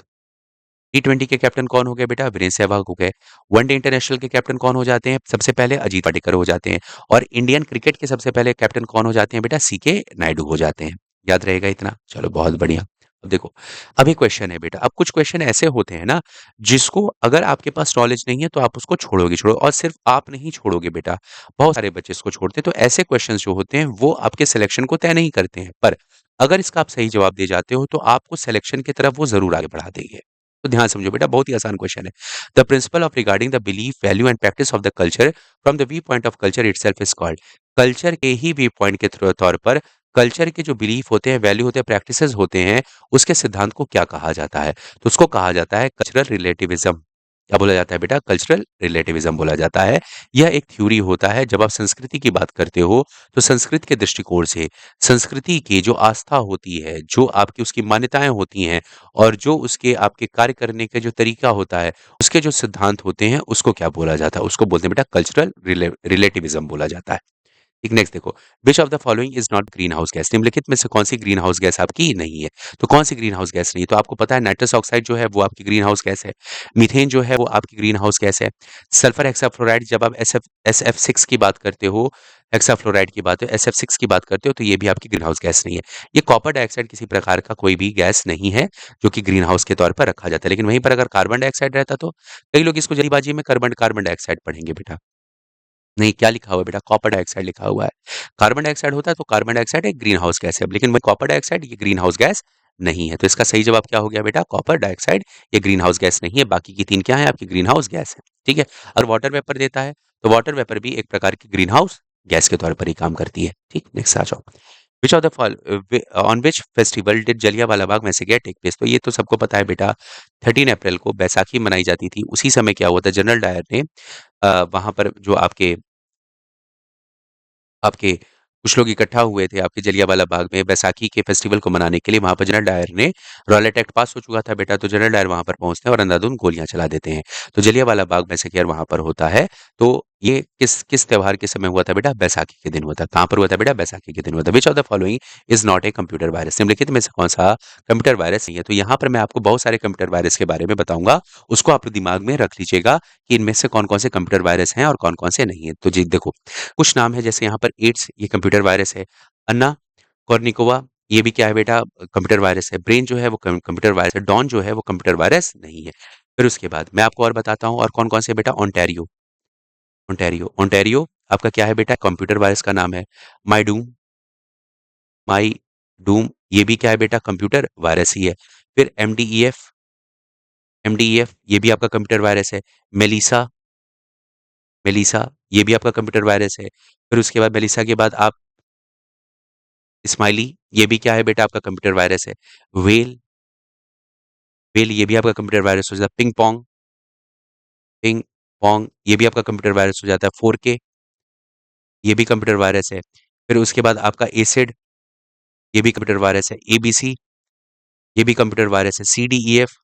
टी20 के कैप्टन कौन हो गए बेटा? वीरेंद्र सहवाग हो गए। वनडे इंटरनेशनल के कैप्टन कौन हो जाते हैं? सबसे पहले अजीत वाडेकर हो जाते हैं। और इंडियन क्रिकेट के सबसे पहले कैप्टन कौन हो जाते हैं बेटा? सीके नायडू हो जाते हैं। याद रहेगा इतना? चलो बहुत बढ़िया। अब देखो, अब एक क्वेश्चन है बेटा, अब कुछ क्वेश्चन ऐसे होते हैं ना, जिसको अगर आपके पास नॉलेज नहीं है तो आप उसको छोड़ोगे छोड़ो, और सिर्फ आप नहीं छोड़ोगे बेटा, बहुत सारे बच्चे इसको छोड़ते हैं। तो ऐसे क्वेश्चन जो होते हैं वो आपके सिलेक्शन को तय नहीं करते हैं, पर अगर इसका आप सही जवाब दे जाते हो तो आपको सिलेक्शन की तरफ वो जरूर आगे बढ़ा देंगे। तो ध्यान समझो बेटा, बहुत ही आसान क्वेश्चन है। The principle of regarding the belief, value and practice of the culture from the view point of culture itself is called. Culture के ही व्यू पॉइंट के तौर पर कल्चर के जो बिलीफ होते हैं, वैल्यू होते हैं, प्रैक्टिसेस होते हैं, उसके सिद्धांत को क्या कहा जाता है? तो उसको कहा जाता है कल्चरल रिलेटिविज्म। क्या बोला जाता है बेटा? कल्चरल रिलेटिविज्म बोला जाता है। यह एक थ्योरी होता है। जब आप संस्कृति की बात करते हो तो संस्कृत के दृष्टिकोण से संस्कृति की जो आस्था होती है, जो आपकी उसकी मान्यताएं होती हैं, और जो उसके आपके कार्य करने का जो तरीका होता है, उसके जो सिद्धांत होते हैं, उसको क्या बोला जाता है? उसको बोलते हैं बेटा कल्चरल रिलेटिविज्म बोला जाता है। एक नेक्स्ट देखो, which of the following is not green house gas, निम्नलिखित में से कौन सी ग्रीन हाउस गैस आपकी नहीं है? तो कौन सी ग्रीन हाउस गैस नहीं है? तो आपको पता है नाइट्रस ऑक्साइड जो है वो आपकी ग्रीन हाउस गैस है, मीथेन जो है वो आपकी ग्रीन हाउस गैस है, सल्फर हेक्साफ्लोराइड, जब आप SF6 की बात करते हो, हेक्साफ्लोराइड की बात हो, SF6 की बात करते हो, तो ये भी आपकी ग्रीन हाउस गैस नहीं है। ये कॉपर डाइऑक्साइड किसी प्रकार का कोई भी गैस नहीं है जो कि ग्रीन हाउस के तौर पर रखा जाता है। लेकिन वहीं पर अगर कार्बन डाइऑक्साइड रहता तो कई लोग इसको जल्दीबाजी में कार्बन कार्बन डाइऑक्साइड पढ़ेंगे बेटा। नहीं, क्या लिखा हुआ है बेटा? कॉपर डाइऑक्साइड लिखा हुआ है। कार्बन डाइऑक्साइड होता है तो कार्बन डाइऑक्साइड एक ग्रीन हाउस गैस है, लेकिन वही कॉपर डाइऑक्साइड ये ग्रीन हाउस गैस नहीं है। तो इसका सही जवाब क्या हो गया बेटा? कॉपर डाइऑक्साइड ये ग्रीन हाउस गैस नहीं है। बाकी की 3 क्या है? आपकी ग्रीन हाउस गैस है। ठीक है? और वाटर वेपर देता है, तो वाटर वेपर भी एक प्रकार की ग्रीन हाउस गैस के तौर पर ही काम करती है। ठीक, नेक्स्ट आ जाओ। Which of the fall on which festival did Jallianwala Bagh massacre take place? तो ये तो सबको पता है बेटा, 13 अप्रैल को बैसाखी मनाई जाती थी। उसी समय क्या हुआ था, जनरल डायर ने वहां पर जो आपके आपके कुछ लोग इकट्ठा हुए थे आपके जलियांवाला बाग में बैसाखी के फेस्टिवल को मनाने के लिए। वहां पर जनरल डायर ने, रॉयलेट एक्ट पास हो चुका था बेटा, तो जनरल डायर वहां पर पहुंचते हैं और अंधाधुंध गोलियां चला देते हैं। तो जलियांवाला बाग मैसेकर वहां पर होता है। तो ये किस किस त्योहार के समय हुआ था बेटा? बैसाखी के दिन हुआ था। कहां पर हुआ था बेटा? बैसाखी के दिन हुआ था। विच of the following is not a computer virus? निम्नलिखित में से कौन सा कंप्यूटर वायरस नहीं है? तो यहाँ पर मैं आपको बहुत सारे कंप्यूटर वायरस के बारे में बताऊंगा, उसको आप दिमाग में रख लीजिएगा कि इनमें से कौन कौन से कंप्यूटर वायरस हैं और कौन कौन से नहीं है। तो जी देखो, कुछ नाम है, जैसे यहाँ पर एड्स, ये कंप्यूटर वायरस है। अन्ना कॉर्निकोवा, ये भी क्या है बेटा? कंप्यूटर वायरस है। ब्रेन जो है वो कंप्यूटर वायरस है। डॉन जो है वो कंप्यूटर वायरस नहीं है। फिर उसके बाद मैं आपको और बताता हूँ और कौन कौन से बेटा। ओंटारियो, ओंटारियो आपका क्या है बेटा? कंप्यूटर वायरस का नाम है। माइडूम, माई डूम, ये भी क्या है बेटा? कंप्यूटर वायरस ही है। फिर एमडीईएफ, एमडीईएफ ये भी आपका कंप्यूटर वायरस है। मेलिसा, मेलिसा ये भी आपका कंप्यूटर वायरस है। फिर उसके बाद मेलिसा के बाद आप स्माइली, ये भी क्या है बेटा? आपका कंप्यूटर वायरस है। वेल, वेल ये भी आपका कंप्यूटर वायरस हो जाता है। पिंग पोंग, पिंग पोंग ये भी आपका कंप्यूटर वायरस हो जाता है। 4K ये भी कंप्यूटर वायरस है। फिर उसके बाद आपका एसिड, ये भी कंप्यूटर वायरस है। एबीसी ये भी कंप्यूटर वायरस है। सीडीईएफ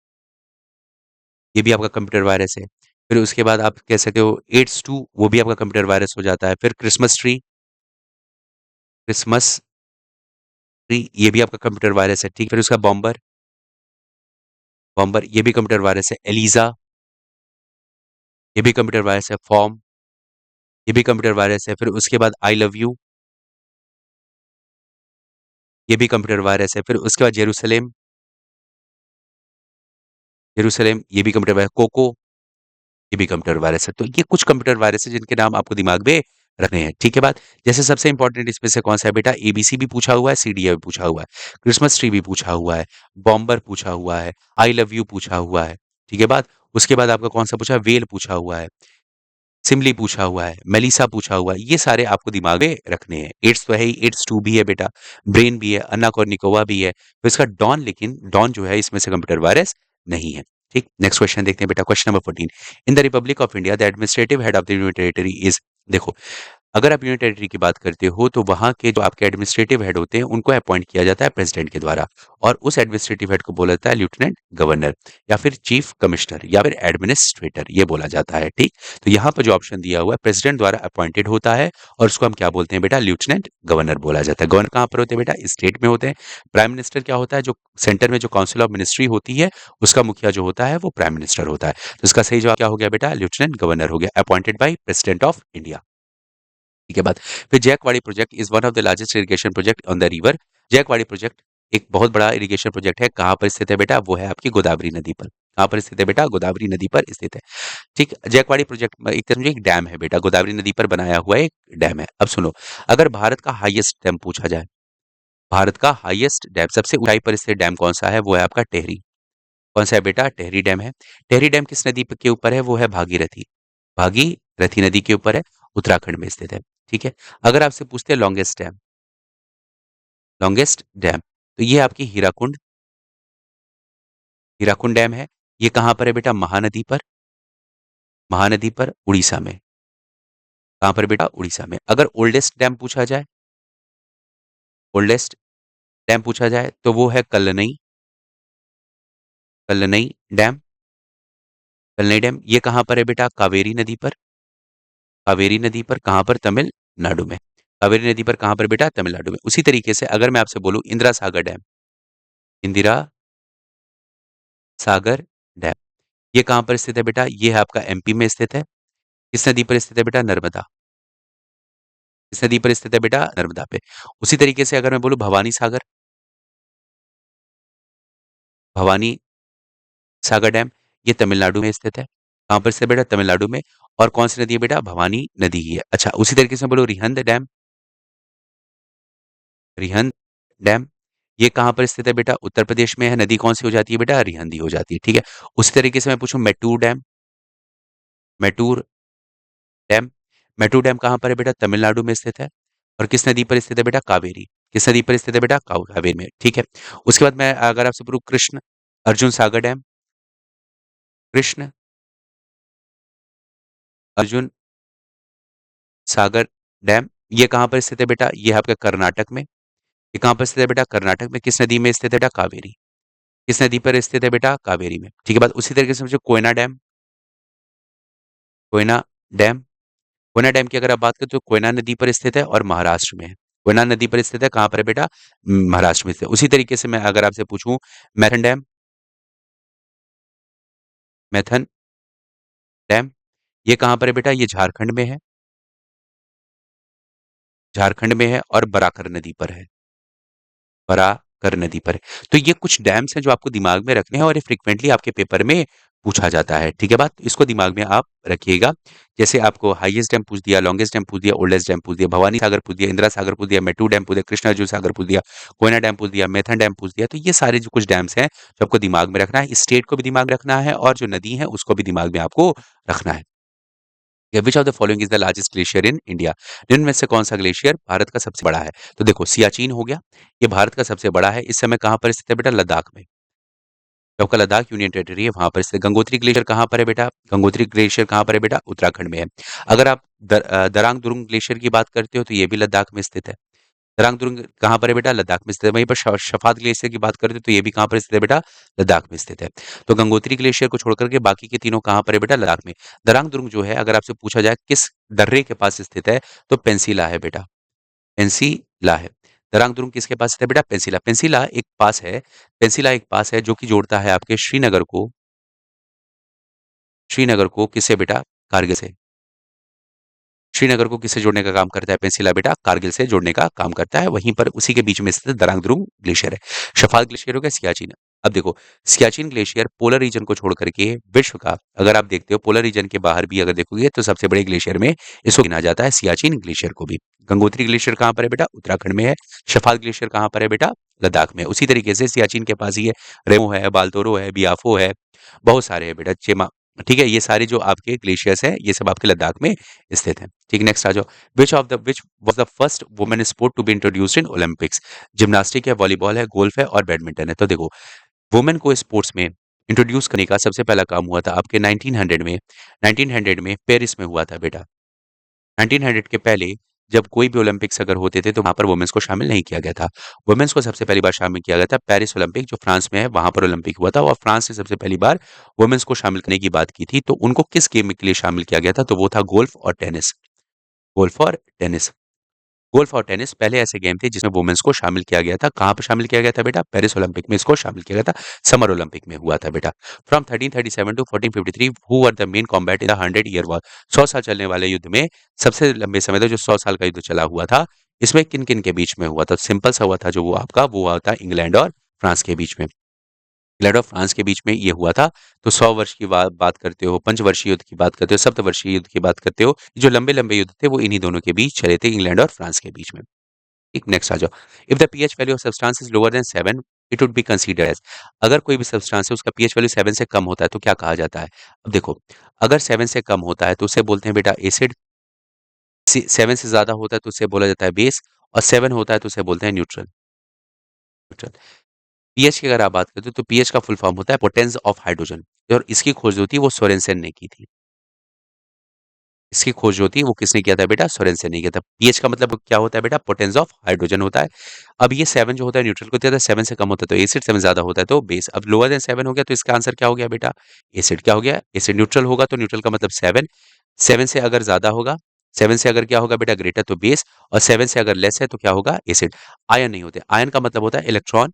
ये भी आपका कंप्यूटर वायरस है। फिर उसके बाद आप कह सकते हो एड्स 2, वो भी आपका कंप्यूटर वायरस हो जाता है। फिर क्रिसमस ट्री, क्रिसमस ट्री ये भी आपका कंप्यूटर वायरस है। ठीक, फिर उसका बॉम्बर, बॉम्बर ये भी कंप्यूटर वायरस है। एलिजा ये भी कंप्यूटर वायरस है। फॉर्म ये भी कंप्यूटर वायरस है। फिर उसके बाद आई लव यू ये भी कंप्यूटर वायरस है। फिर उसके बाद जेरूसलेम, जेरूसलेम ये भी कंप्यूटर वायरस। कोको ये भी कंप्यूटर वायरस है। तो ये कुछ कंप्यूटर वायरस है जिनके नाम आपको दिमाग में रखने हैं। ठीक है बात। जैसे सबसे इंपॉर्टेंट इसमें से कौन सा है बेटा? एबीसी भी पूछा हुआ है, सीडीए भी पूछा हुआ है, क्रिसमस ट्री भी पूछा हुआ है, बॉम्बर पूछा हुआ है, आई लव यू पूछा हुआ है। ठीक है बात। उसके बाद आपका कौन सा पूछा? वेल पूछा हुआ है, सिमली पूछा हुआ है, मेलिसा पूछा हुआ है। ये सारे आपको दिमाग में रखने हैं। एड्स तो है ही, एड्स 2 भी है बेटा, ब्रेन भी है, अन्ना कॉर्निकोवा भी है। तो इसका डॉन, लेकिन डॉन जो है इसमें से कंप्यूटर वायरस नहीं है। ठीक, नेक्स्ट क्वेश्चन देखते हैं बेटा। Question number 14, in the Republic of India the administrative head of the union territory is? देखो, अगर आप यूनियन टेरिटरी की बात करते हो तो वहां के जो आपके एडमिनिस्ट्रेटिव हेड होते हैं उनको अपॉइंट किया जाता है प्रेसिडेंट के द्वारा, और उस एडमिनिस्ट्रेटिव हेड को बोला जाता है लेफ्टिनेंट गवर्नर, या फिर चीफ कमिश्नर, या फिर एडमिनिस्ट्रेटर, ये बोला जाता है। ठीक, तो यहाँ पर जो ऑप्शन दिया हुआ है प्रेसिडेंट द्वारा अपॉइंटेड होता है, और उसको हम क्या बोलते हैं बेटा? लेफ्टिनेंट गवर्नर बोला जाता है। गवर्नर कहाँ पर होते हैं बेटा? स्टेट में होते हैं। प्राइम मिनिस्टर क्या होता है? जो सेंटर में जो काउंसिल ऑफ मिनिस्ट्री होती है उसका मुखिया जो होता है वो प्राइम मिनिस्टर होता है। तो इसका सही जवाब क्या हो गया बेटा? लेफ्टिनेंट गवर्नर हो गया, appointed by president of India. ठीक है बात। फिर Jayakwadi project is one of the largest irrigation project on the river. Jayakwadi project एक बहुत बड़ा इरिगेशन प्रोजेक्ट है। कहाँ पर स्थित है बेटा? वो है आपकी गोदावरी नदी पर। कहाँ पर स्थित है बेटा? गोदावरी नदी पर स्थित है। ठीक, जैकवाड़ी प्रोजेक्ट एक तरह से एक डैम है बेटा, गोदावरी नदी पर बनाया हुआ एक डैम है। अब सुनो, अगर भारत का हाईएस्ट डैम पूछा जाए, भारत का हाईएस्ट डैम, सबसे ऊंचाई पर स्थित डैम कौन सा है? वो है आपका टेहरी। कौन सा है बेटा? टेहरी डैम है। टेहरी डैम किस नदी के ऊपर है? वो है भागीरथी, भागीरथी नदी के ऊपर है, उत्तराखंड में स्थित है। ठीक है। अगर आपसे पूछते हैं लॉन्गेस्ट डैम, लॉन्गेस्ट डैम, तो ये आपकी हीराकुंड, हीराकुंड डैम है। ये कहां पर है बेटा? महानदी पर, महानदी पर, उड़ीसा में। कहां पर बेटा? उड़ीसा में। अगर ओल्डेस्ट डैम पूछा जाए, ओल्डेस्ट डैम पूछा जाए तो वो है कल्लनई, कल्लनई डैम, कल्लनई डैम। ये कहां पर है बेटा? कावेरी नदी पर, कावेरी नदी पर। कहां पर? तमिलनाडु में। कावेरी नदी पर कहां पर बेटा? तमिलनाडु में। उसी तरीके से अगर मैं आपसे बोलूं इंदिरा सागर डैम, इंदिरा सागर डैम, ये कहां पर स्थित है बेटा? ये है आपका एमपी में स्थित है। किस नदी पर स्थित है बेटा? नर्मदा। किस नदी पर स्थित है बेटा? नर्मदा पे। उसी तरीके से अगर मैं बोलूं भवानी सागर, भवानी सागर डैम, ये तमिलनाडु में स्थित है। कहां पर स्थित है बेटा? तमिलनाडु में। और कौन सी नदी है बेटा? भवानी नदी ही है। अच्छा, उसी तरीके से बोलो रिहंद डैम, रिहंद डैम, ये कहां पर स्थित है बेटा? उत्तर प्रदेश में है। नदी कौन सी हो जाती है बेटा? रिहंदी हो जाती है। ठीक है। उसी तरीके से मैं पूछूं Mettur dam, Mettur dam, Mettu dam कहाँ पर है बेटा? तमिलनाडु में स्थित है। और किस नदी पर स्थित है बेटा? कावेरी। किस नदी पर स्थित है बेटा? कावेरी में, ठीक है। उसके बाद मैं अगर आपसे पूछूं, कृष्ण अर्जुन सागर डैम, कृष्ण अर्जुन सागर डैम, ये कहाँ पर स्थित है बेटा? ये है आपके कर्नाटक में। ये कहाँ पर स्थित है बेटा? कर्नाटक में। किस नदी में स्थित है बेटा? कावेरी। किस नदी पर स्थित है बेटा? कावेरी में, ठीक है। बात उसी तरीके से समझो, Koyna dam, Koyna dam, Koyna dam की अगर आप बात करें तो कोयना नदी पर स्थित है और महाराष्ट्र में है। कोयना नदी पर स्थित है, कहाँ पर है बेटा? महाराष्ट्र में स्थित है। उसी तरीके से मैं अगर आपसे पूछूं, मैथन डैम, मैथन डैम, ये कहाँ पर है बेटा? ये झारखंड में है, झारखंड में है और बराकर नदी पर है, बराकर नदी पर है। तो ये कुछ डैम्स हैं जो आपको दिमाग में रखने हैं और ये फ्रिक्वेंटली आपके पेपर में पूछा जाता है, ठीक है। बात इसको दिमाग में आप रखिएगा। जैसे आपको हाईएस्ट डैम पूछ दिया, लॉन्गेस्ट डैम पूछ दिया, ओल्डेस्ट डैम पूछ दिया, भवानी सागर पूछ दिया, इंदिरा सागर पूछ दिया, मेट्टू डैम पूछ दिया, कृष्णा अर्जुन सागर पूछ दिया, कोयना डैम पूछ दिया, मैथन डैम पूछ दिया। तो ये सारे जो कुछ डैम्स हैं जो आपको दिमाग में रखना है, स्टेट को भी दिमाग रखना है और जो नदी है उसको भी दिमाग में आपको रखना है। विच of the following is the largest glacier in India? निम्न में से कौन सा ग्लेशियर भारत का सबसे बड़ा है? तो देखो, सियाचिन हो गया, ये भारत का सबसे बड़ा है। इस समय कहाँ पर स्थित है बेटा? लद्दाख में। जो आपका लद्दाख यूनियन टेरिटरी है वहां पर स्थित। गंगोत्री ग्लेशियर कहाँ पर है बेटा? गंगोत्री ग्लेशियर कहाँ पर है बेटा? उत्तराखंड में है। अगर आप दरांग दुरुंग ग्लेशियर की बात करते हो तो ये भी लद्दाख में स्थित है। दरांग दुरुंग कहाँ पर है बेटा? लद्दाख में स्थित है। वहीं पर शफात ग्लेशियर की बात करते हो तो ये भी कहाँ पर स्थित है बेटा? लद्दाख में स्थित है। तो गंगोत्री ग्लेशियर को छोड़कर के बाकी के तीनों कहाँ पर है बेटा? लद्दाख में। दरांग दुरुंग जो है, अगर आपसे पूछा जाए किस दर्रे के पास स्थित है, तो पेंसिला है बेटा, पेंसिला है। दरांग दुरुंग किसके पास स्थित है बेटा? पेंसिला। पेंसिला एक पास है, पेंसिला एक पास है जो कि जोड़ता है आपके श्रीनगर को, श्रीनगर को किससे बेटा? कारगिल से। श्रीनगर को किससे जोड़ने का काम करता है पेंसिला बेटा? कारगिल से जोड़ने का काम करता है। वहीं पर उसी के बीच में स्थित दरांग दुरुंग ग्लेशियर है। शफात ग्लेशियर हो गया, सियाचिन। अब देखो, सियाचिन ग्लेशियर पोलर रीजन को छोड़ करके विश्व का, अगर आप देखते हो पोलर रीजन के बाहर भी अगर देखोगे तो सबसे बड़े ग्लेशियर में इसको गिना जाता है, सियाचिन ग्लेशियर को भी। गंगोत्री ग्लेशियर कहाँ पर है बेटा? उत्तराखंड में है। शफात ग्लेशियर कहाँ पर है बेटा? लद्दाख में। उसी तरीके से सियाचिन के पास ही है, रेमो है, बाल्तोरो है, बियाफो है, बहुत सारे है बेटा, चेमा, ठीक है। ये सारे जो आपके ग्लेशियर्स हैं ये सब आपके लद्दाख में स्थित हैं, ठीक। नेक्स्ट आ जाओ। Which was the first women sport to be introduced in Olympics? Gymnastic है, वॉलीबॉल है, गोल्फ है और बैडमिंटन है। तो देखो, वुमेन को स्पोर्ट्स में इंट्रोड्यूस करने का सबसे पहला काम हुआ था आपके 1900 में पेरिस में हुआ था बेटा। 1900 के पहले जब कोई भी ओलंपिक्स अगर होते थे तो वहां पर वुमेन्स को शामिल नहीं किया गया था। वुमेन्स को सबसे पहली बार शामिल किया गया था पेरिस ओलंपिक, जो फ्रांस में है, वहां पर ओलंपिक हुआ था और फ्रांस से सबसे पहली बार वुमेन्स को शामिल करने की बात की थी। तो उनको किस गेम के लिए शामिल किया गया था? तो वो था गोल्फ और टेनिस। गोल्फ और टेनिस। गोल्फ और टेनिस पहले ऐसे गेम थे जिसमें वुमेन्स को शामिल किया गया था। कहाँ पर शामिल किया गया था बेटा? पेरिस ओलंपिक में इसको शामिल किया गया था, समर ओलंपिक में हुआ था बेटा। From 1337 to 1453 who were the main combat in the 100 year war? 100 साल चलने वाले युद्ध में सबसे लंबे समय तक जो 100 साल का युद्ध चला हुआ था, इसमें किन किन के बीच में हुआ था? सिंपल सा हुआ था जो वो आपका, वो हुआ था इंग्लैंड और फ्रांस के बीच में। इंग्लैंड और फ्रांस के बीच में ये हुआ था। तो 100 वर्ष की बात करते हो, पंचवर्षीय युद्ध की बात करते हो, सप्तवर्षीय युद्ध की बात करते हो, जो लंबे लंबे युद्ध थे वो इन्हीं दोनों के बीच चले थे, इंग्लैंड और फ्रांस के बीच में। एक नेक्स्ट आ जाओ। If the pH value of substance is lower than 7, it would be considered as. अगर कोई भी सब्सटेंस है उसका पीएच वैल्यू 7 से कम होता है तो क्या कहा जाता है? अब देखो, अगर 7 से कम होता है तो उसे बोलते हैं बेटा एसिड, 7 से ज्यादा होता है तो उसे बोला जाता है बेस, और 7 होता है तो उसे बोलते हैं न्यूट्रल। न्यूट्रल। पीएच की अगर आप बात करते हो तो पीएच का फुल फॉर्म होता है पोटेंस ऑफ हाइड्रोजन, और इसकी खोज जो थी वो सोरेनसेन ने की थी। इसकी खोज जो थी वो किसने किया था बेटा? सोरेनसेन ने किया था। पीएच का मतलब क्या होता है बेटा? पोटेंस ऑफ हाइड्रोजन होता है। अब ये 7 जो होता है न्यूट्रल को दिया था, 7 से कम होता है तो एसिड, 7 ज्यादा होता है तो बेस। अब लोअर देन 7 हो गया तो इसका आंसर क्या हो गया बेटा? एसिड। क्या हो गया? एसिड। न्यूट्रल होगा तो न्यूट्रल का मतलब 7, 7 से अगर ज्यादा होगा, 7 से अगर क्या होगा बेटा? ग्रेटर तो बेस, और 7 से अगर लेस है तो क्या होगा? एसिड। आयन नहीं होते। आयन का मतलब होता है इलेक्ट्रॉन,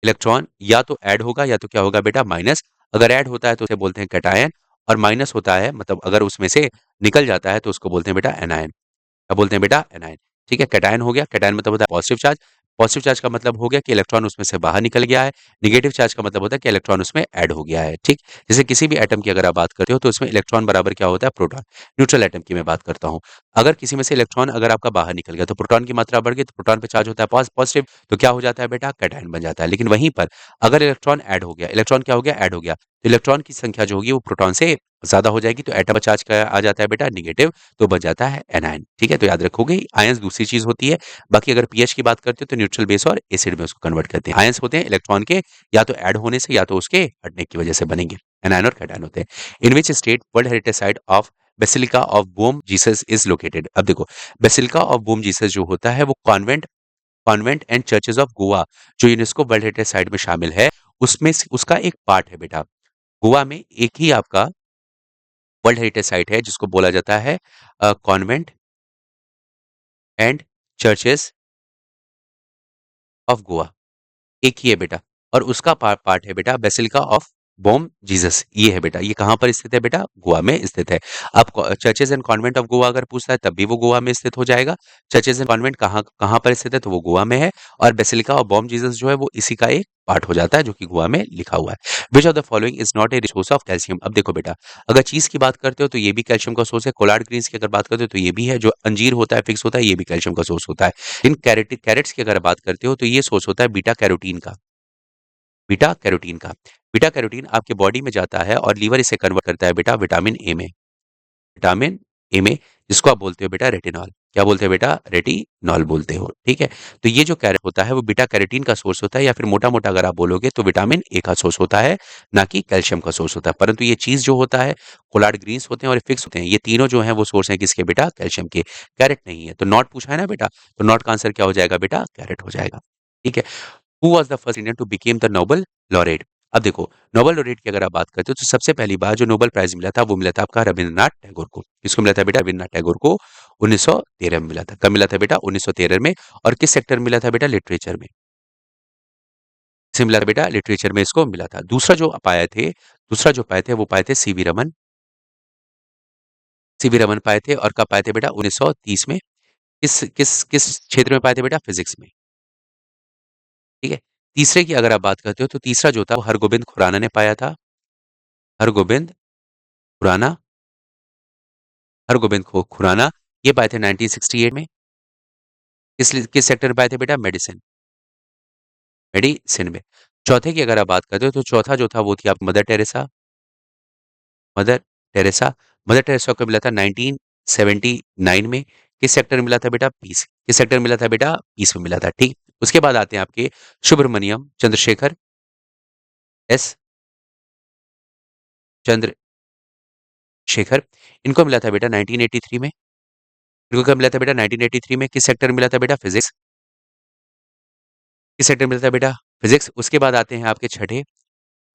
इलेक्ट्रॉन या तो ऐड होगा या तो क्या होगा बेटा? माइनस। अगर ऐड होता है तो उसे बोलते हैं कैटायन, और माइनस होता है मतलब अगर उसमें से निकल जाता है तो उसको बोलते हैं बेटा एनायन। क्या बोलते हैं बेटा? एनायन। ठीक है, कैटायन हो गया। कैटायन मतलब होता है पॉजिटिव चार्ज। पॉजिटिव चार्ज का मतलब हो गया कि इलेक्ट्रॉन उसमें से बाहर निकल गया है। नेगेटिव चार्ज का मतलब होता है कि इलेक्ट्रॉन उसमें ऐड हो गया है, ठीक। जैसे किसी भी एटम की अगर आप बात करते हो तो उसमें इलेक्ट्रॉन बराबर क्या होता है? प्रोटॉन। न्यूट्रल एटम की मैं बात करता हूँ। अगर किसी में से इलेक्ट्रॉन अगर आपका बाहर निकल गया तो प्रोटॉन की मात्रा बढ़ गई, तो प्रोटॉन पे चार्ज होता है पॉजिटिव, तो क्या हो जाता है बेटा, कैटायन बन जाता है। लेकिन वहीं पर अगर इलेक्ट्रॉन ऐड हो गया, इलेक्ट्रॉन क्या हो गया, ऐड हो गया, तो इलेक्ट्रॉन की संख्या जो होगी वो प्रोटॉन से ज्यादा हो जाएगी, तो एटम चार्ज का आ जाता है बेटा निगेटिव, तो बच जाता है एनायन। ठीक है, तो याद रखोगे आयंस दूसरी चीज होती है। बाकी अगर पीएच की बात करते हो तो न्यूट्रल बेस और एसिड में उसको कन्वर्ट करते हैं। आयंस होते हैं इलेक्ट्रॉन के या तो ऐड होने से या तो उसके हटने की वजह से बनेंगे। एनायन और कैटायन होते हैं। In which state world heritage site of basilica of Bom Jesus is located. अब देखो, बेसिलिका ऑफ बोम जीसस जो होता है वो convent convent and churches of Goa जो यूनेस्को वर्ल्ड हेरिटेज साइट में शामिल है, उसमें उसका एक पार्ट है बेटा। गोवा में एक ही आपका वर्ल्ड हेरिटेज साइट है जिसको बोला जाता है convent and churches of Goa, एक ही है बेटा। और उसका पार्ट है बेटा बेसिलिका ऑफ बॉम जीसस, ये है बेटा। ये कहाँ पर स्थित है बेटा, गोवा में स्थित है। अब churches and convent of Goa अगर पूछता है तब भी वो गोवा में स्थित हो जाएगा। चर्चेज एंड कॉन्वेंट कहाँ कहाँ पर स्थित है, तो वो गोवा में है। और बेसिलिका ऑफ बॉम जीसस जो है वो इसी का एक पार्ट हो जाता है जो कि गोवा में लिखा हुआ है। विच of the following is not a resource of calcium. अब देखो बेटा, अगर चीज की बात करते हो तो ये भी कैल्शियम का सोर्स है। कोलार्ड ग्रीन्स की अगर बात करते हो तो ये भी है। जो अंजीर होता है, फिक्स होता है, ये भी कैल्शियम का सोर्स होता है। इन कैरेट्स की अगर बात करते हो तो ये सोर्स होता है बीटा कैरोटीन का। बीटा कैरोटीन का, बीटा कैरोटीन आपके बॉडी में जाता है और लीवर इसे कन्वर्ट करता है बेटा विटामिन ए में। विटामिन ए में, जिसको आप बोलते हो बेटा रेटिनॉल। क्या बोलते हैं बेटा, रेटिनॉल बोलते हो। ठीक है, तो ये जो कैरेट होता है वो बीटा कैरोटीन का सोर्स होता है, या फिर मोटा मोटा अगर आप बोलोगे तो विटामिन ए का सोर्स होता है, ना कि कैल्शियम का सोर्स होता है। परंतु ये चीज जो होता है, कोलार्ड ग्रीन्स होते हैं और फिक्स होते हैं, ये तीनों जो है वो सोर्स है किसके बेटा, कैल्शियम के। कैरेट नहीं है, तो नॉट पूछा है ना बेटा, तो नॉट का आंसर क्या हो जाएगा बेटा, कैरेट हो जाएगा। ठीक है, who was the first Indian to became the Nobel laureate. अब देखो, नोबेल लॉरेट की अगर आप बात करते हो तो सबसे पहली बार जो नोबेल प्राइज मिला था वो मिला था आपका रविंद्रनाथ टैगोर को। किसको मिला था बेटा, रविंद्रनाथ टैगोर को 1913 में मिला था। कब मिला था बेटा, 1913 में। और किस सेक्टर में मिला था बेटा, लिटरेचर में। इसे मिला था बेटा, लिटरेचर में इसको मिला था। दूसरा जो पाए थे वो पाए थे सीवी रमन। सीवी रमन पाए थे, और कब पाए थे बेटा, 1930 में। किस किस किस क्षेत्र में पाए थे बेटा, फिजिक्स में। ठीक है, तीसरे की अगर आप बात करते हो तो तीसरा जो था वो हरगोबिंद खुराना ने पाया था। हरगोबिंद खुराना, हरगोबिंद खुराना, ये पाए थे 1968 में। किस सेक्टर में पाए थे बेटा, मेडिसिन, मेडिसिन में। चौथे की अगर आप बात करते हो तो चौथा जो था वो थी आप mother Teresa. Mother Teresa, mother Teresa को मिला था 1979 में। किस सेक्टर में मिला था बेटा, पीस। किस सेक्टर में मिला था बेटा, पीस में मिला था। ठीक, उसके बाद आते हैं आपके सुब्रमण्यम चंद्रशेखर एस चंद्रशेखर। इनको मिला था बेटा 1983 में। इनको कब मिला था बेटा, 1983 में। किस सेक्टर में मिला था बेटा, फिजिक्स। किस सेक्टर में मिला था बेटा, फिजिक्स। उसके बाद आते हैं आपके छठे,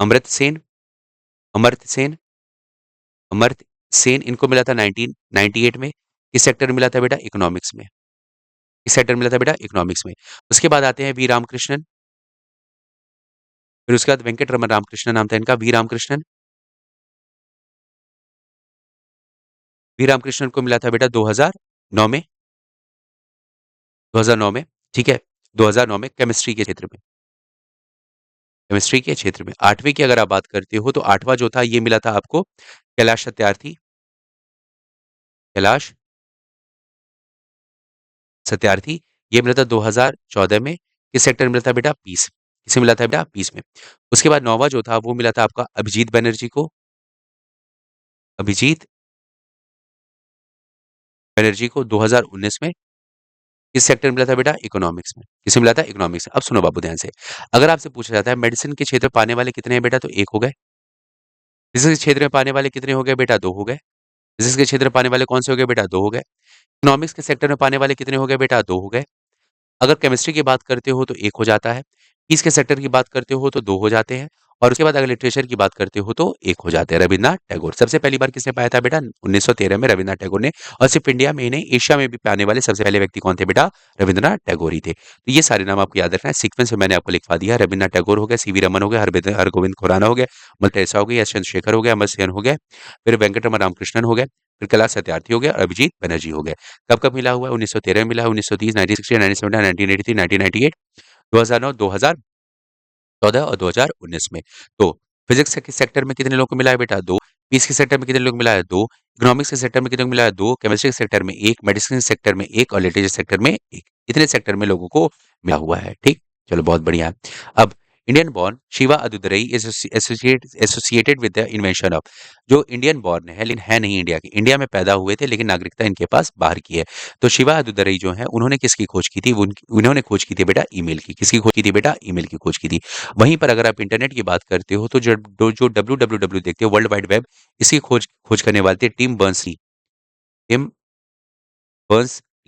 अमर्त्य सेन। अमर्त्य सेन, अमर्त्य सेन, इनको मिला था 1998 में। किस सेक्टर में मिला था बेटा, इकोनॉमिक्स में। किस सेक्टर में मिला था बेटा, इकोनॉमिक्स में। उसके बाद आते हैं वी रामकृष्णन। फिर उसके बाद वेंकट रमन रामकृष्णन नाम था इनका, वी रामकृष्णन। वी रामकृष्णन को मिला था बेटा 2009 में। 2009 में, ठीक है, 2009 में केमिस्ट्री के क्षेत्र में। केमिस्ट्री के क्षेत्र में। आठवीं की अगर आप बात करते हो तो आठवां जो था ये मिला था आपको कैलाश सत्यार्थी। कैलाश सत्यार्थी, ये मिला था 2014 में। किस सेक्टर में मिला था बेटा, पीस। किसे मिला था बेटा, पीस में। उसके बाद नौवां जो था वो मिला था आपका अभिजीत बनर्जी को। अभिजीत बनर्जी को 2019 में। किस सेक्टर में मिला था बेटा, इकोनॉमिक्स में। किसे मिला था, इकोनॉमिक्स। अब सुनो बाबू ध्यान से, अगर आपसे पूछा जाता है मेडिसिन के क्षेत्र पाने वाले कितने हैं बेटा, तो एक हो गए। फिजिक्स के क्षेत्र में पाने वाले कितने हो गए बेटा, दो हो गए। फिजिक्स के क्षेत्र में पाने वाले कौन से हो गए बेटा, दो हो गए। इकोनॉमिक्स के सेक्टर में पाने वाले कितने हो गए बेटा, दो हो गए। अगर केमिस्ट्री की बात करते हो तो एक हो जाता है। पीस के सेक्टर की बात करते हो तो दो हो जाते हैं। और उसके बाद अगर लिटरेचर की बात करते हो तो एक हो जाते हैं। रविन्द्रनाथ टैगोर सबसे पहली बार किसने पाया था बेटा, 1913 में रविन्द्रनाथ टैगोर ने। और सिर्फ इंडिया में ही नहीं, एशिया में भी पाने वाले सबसे पहले व्यक्ति कौन थे बेटा, रविन्द्रनाथ टैगोर ही थे। तो ये सारे नाम आपको याद रखना है, सीक्वेंस में मैंने आपको लिखवा दिया। रविन्द्रनाथ टैगोर हो गया, सीवी रमन हो गया, हरगोविंद खुराना हो गया, मदर टेरेसा हो गई, एस चंद्रशेखर हो गया, अमर सेन हो गया, फिर वेंकटरमन रामकृष्णन हो गया, फिर कैलाश सत्यार्थी हो गया, और अभिजीत बनर्जी हो गया। कब कब मिला हुआ है, 1913 में मिला है, 1930, 1960, 1970, 1983, 1998, 2009, 2014 और 2019 में। तो फिजिक्स के सेक्टर में कितने लोगों को मिला है बेटा, दो। पीस के सेक्टर में कितने लोग मिला है 2, इकोनॉमिक्स के सेक्टर में कितने को मिला है 2, केमिस्ट्री के सेक्टर में 1, मेडिसिन के सेक्टर में 1 और लिटरेचर सेक्टर में 1। इतने सेक्टर में लोगों को मिला हुआ है, ठीक? चलो बहुत बढ़िया। अब Indian born Shiva Ayyadurai is associated with the invention of, जो इंडियन बॉर्न है लेकिन है नहीं इंडिया के, इंडिया में पैदा हुए थे लेकिन नागरिकता इनके पास बाहर की है। तो शिवा अदुदरई जो है उन्होंने किसकी खोज की थी? उन्होंने खोज की थी बेटा ईमेल की। किसकी खोज की थी बेटा? ईमेल की खोज की थी। वहीं पर अगर आप इंटरनेट की बात करते हो तो जो www देखते हो वर्ल्ड वाइड वेब, इसकी खोज खोज करने वाले थे टिम बर्न्स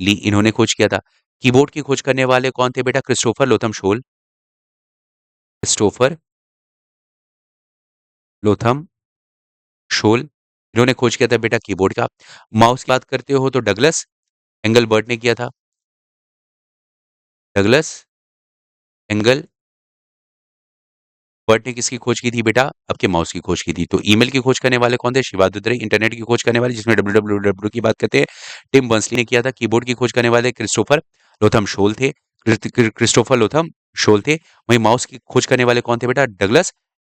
ली, इन्होंने खोज किया था। कीबोर्ड की खोज करने वाले कौन थे बेटा? क्रिस्टोफर लोथम शोल, क्रिस्टोफर लोथम शोल, इन्होंने खोज किया था बेटा कीबोर्ड का। माउस की बात करते हो तो डगलस एंगलबर्ट ने किया था। डगलस एंगल बर्ट ने किसकी खोज की थी बेटा? आपके माउस की खोज की थी। तो ईमेल की खोज करने वाले कौन थे? शिवादित्य। इंटरनेट की खोज करने वाले जिसमें www की बात करते हैं टिम बर्नर्स-ली ने किया था। कीबोर्ड की खोज करने वाले क्रिस्टोफर लोथम शोल थे। क्रिस्टोफर लोथम शोल थे। वहीं माउस की खोज करने वाले कौन थे बेटा?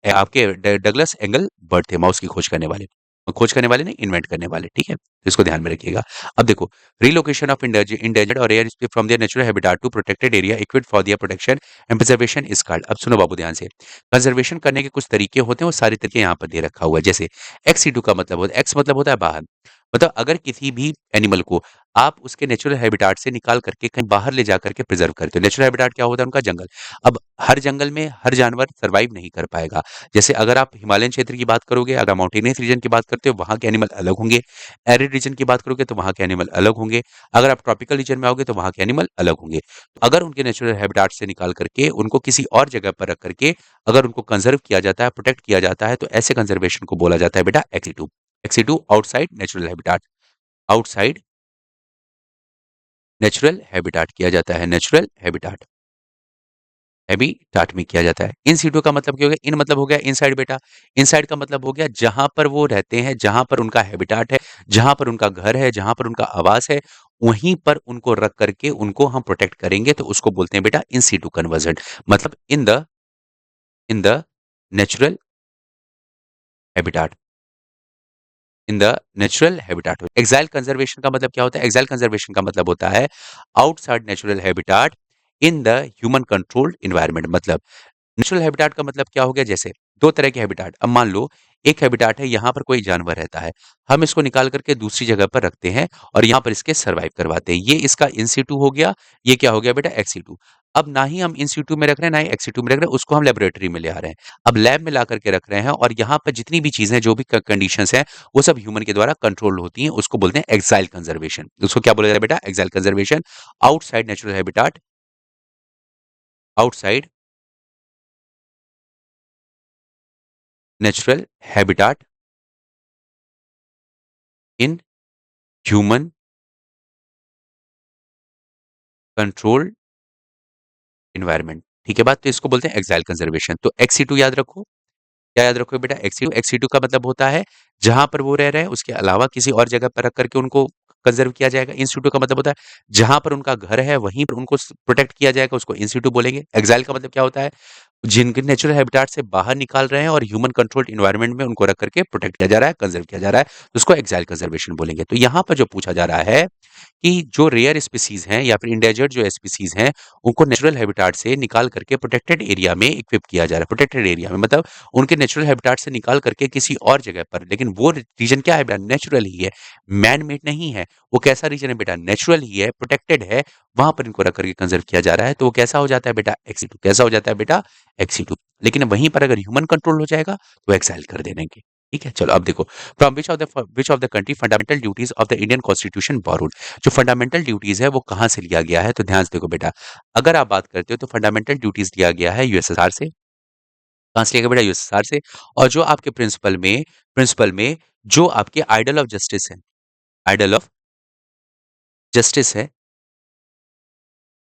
आपके डगलस एंगल बर्ट थे माउस की खोज करने वाले। खोज करने वाले नहीं, इन्वेंट करने वाले, ठीक है? तो इसको ध्यान में रखिएगा। अब देखो, रिलोकेशन ऑफ इंडेंजर्ड और rare species from their natural habitat to protected area equipped for their protection and preservation is called. अब सुनो बाबू ध्यान से, कंजर्वेशन करने के कुछ तरीके होते हैं, वो सारे तरीके यहाँ पर दे रखा हुआ है। जैसे एक्स का मतलब होता है, एक्स मतलब होता है बाहर, मतलब अगर किसी भी एनिमल को आप उसके नेचुरल हैबिटाट से निकाल करके कहीं बाहर ले जा करके प्रिजर्व करते हो। नेचुरल हैबिटाट क्या होता है? उनका जंगल। अब हर जंगल में हर जानवर सर्वाइव नहीं कर पाएगा। जैसे अगर आप हिमालयन क्षेत्र की बात करोगे, अगर माउंटेनियस रीजन की बात करते हो, वहां के एनिमल अलग होंगे। एरिड रीजन की बात करोगे तो वहां के एनिमल अलग होंगे। अगर आप ट्रॉपिकल रीजन में आओगे तो वहां के एनिमल अलग होंगे। अगर उनके नेचुरल हैबिटाट से निकाल करके उनको किसी और जगह पर रख करके अगर उनको कंजर्व किया जाता है, प्रोटेक्ट किया जाता है, तो ऐसे कंजर्वेशन को बोला जाता है बेटा ex situ. Ex situ outside natural habitat, outside natural habitat किया जाता है, नेचुरल हैबिटाट हैबिटाट में किया जाता है। इन सीटों का मतलब क्या हो गया? इन मतलब हो गया इनसाइड बेटा। इनसाइड का मतलब हो गया जहां पर वो रहते हैं, जहां पर उनका हैबिटाट है, जहां पर उनका घर है, जहां पर उनका आवास है, वहीं पर उनको रख करके उनको हम प्रोटेक्ट करेंगे, तो उसको बोलते हैं बेटा इन सीटू कन्वर्जन। मतलब in the natural habitat, in the natural habitat. Ex situ conservation का मतलब क्या होता है? एक्साइल कंजर्वेशन का मतलब होता है outside natural habitat in the human controlled environment. मतलब नेचुरल हैबिटाट का मतलब क्या हो गया? जैसे दो तरह के हैबिटाट, अब मान लो एक हैबिटाट है, यहाँ पर कोई जानवर रहता है, हम इसको निकाल करके दूसरी जगह पर रखते हैं और यहाँ पर इसके सर्वाइव करवाते हैं, ये इसका इन सीटू हो गया। ये क्या हो गया बेटा? Ex situ. अब ना ही हम इन सीटू में रख रहे हैं, ना ही एक्स सीटू में रख रहे हैं, उसको हम लेबोरेटरी में ले आ रहे हैं। अब लैब में ला करके रख रहे हैं और यहाँ पर जितनी भी चीजें, जो भी कंडीशंस हैं, वो सब ह्यूमन के द्वारा कंट्रोल होती हैं, उसको बोलते हैं एक्साइल कंजर्वेशन। उसको क्या बोला जाता है बेटा? Ex situ conservation. Outside natural habitat, outside natural habitat in human controlled environment. ठीक है बात? तो इसको बोलते हैं एक्साइल कंजर्वेशन। तो एक्सी2 याद रखो। क्या याद रखोगे बेटा? एक्सी2 का मतलब होता है जहां पर वो रह रहे हैं उसके अलावा किसी और जगह पर रख करके उनको कंजर्व किया जाएगा। इंस्टीट्यूट का मतलब होता है जहां पर उनका घर है वहीं पर उनको प्रोटेक्ट किया जाएगा, उसको इंस्टीट्यूट बोलेंगे। एक्साइल का मतलब क्या होता है? जिनके नेचुरल हैबिटाट से बाहर निकाल रहे हैं और ह्यूमन कंट्रोल्ड एनवायरनमेंट में उनको रख करके प्रोटेक्ट किया जा रहा है, कंजर्व किया जा रहा है, तो उसको एक्साइल कंजर्वेशन बोलेंगे। तो यहाँ पर जो पूछा जा रहा है कि जो रेयर स्पीसीज हैं या फिर इंडेंजर्ड जो स्पीसीज हैं, उनको नेचुरल हैबिटाट से निकाल करके प्रोटेक्टेड एरिया में इक्विप किया जा रहा है। प्रोटेक्टेड एरिया में मतलब उनके नेचुरल हैबिटाट से निकाल करके किसी और जगह पर, लेकिन वो रीजन क्या है बेटा? नेचुरल ही है, मैन मेड नहीं है। वो कैसा रीजन है बेटा? नेचुरल ही है, प्रोटेक्टेड है, वहां पर इनको रख करके कंजर्व किया जा रहा है। तो वो कैसा हो जाता है बेटा? एक्सी2। कैसा हो जाता है बेटा? एक्सी2। लेकिन वहीं पर अगर ह्यूमन कंट्रोल हो जाएगा तो एक्साइल कर देंगे। ठीक है, चलो अब देखो, from which of the country fundamental duties of the Indian constitution borrowed. जो फंडामेंटल ड्यूटीज है वो कहां से लिया गया है? तो ध्यान से देखो बेटा, अगर आप बात करते हो तो फंडामेंटल ड्यूटीज लिया गया है यूएसएसआर से। कहां से लिया गया बेटा? यूएसएसआर से। और जो आपके प्रिंसिपल में जो आपके आइडल ऑफ जस्टिस है, आइडल ऑफ जस्टिस है,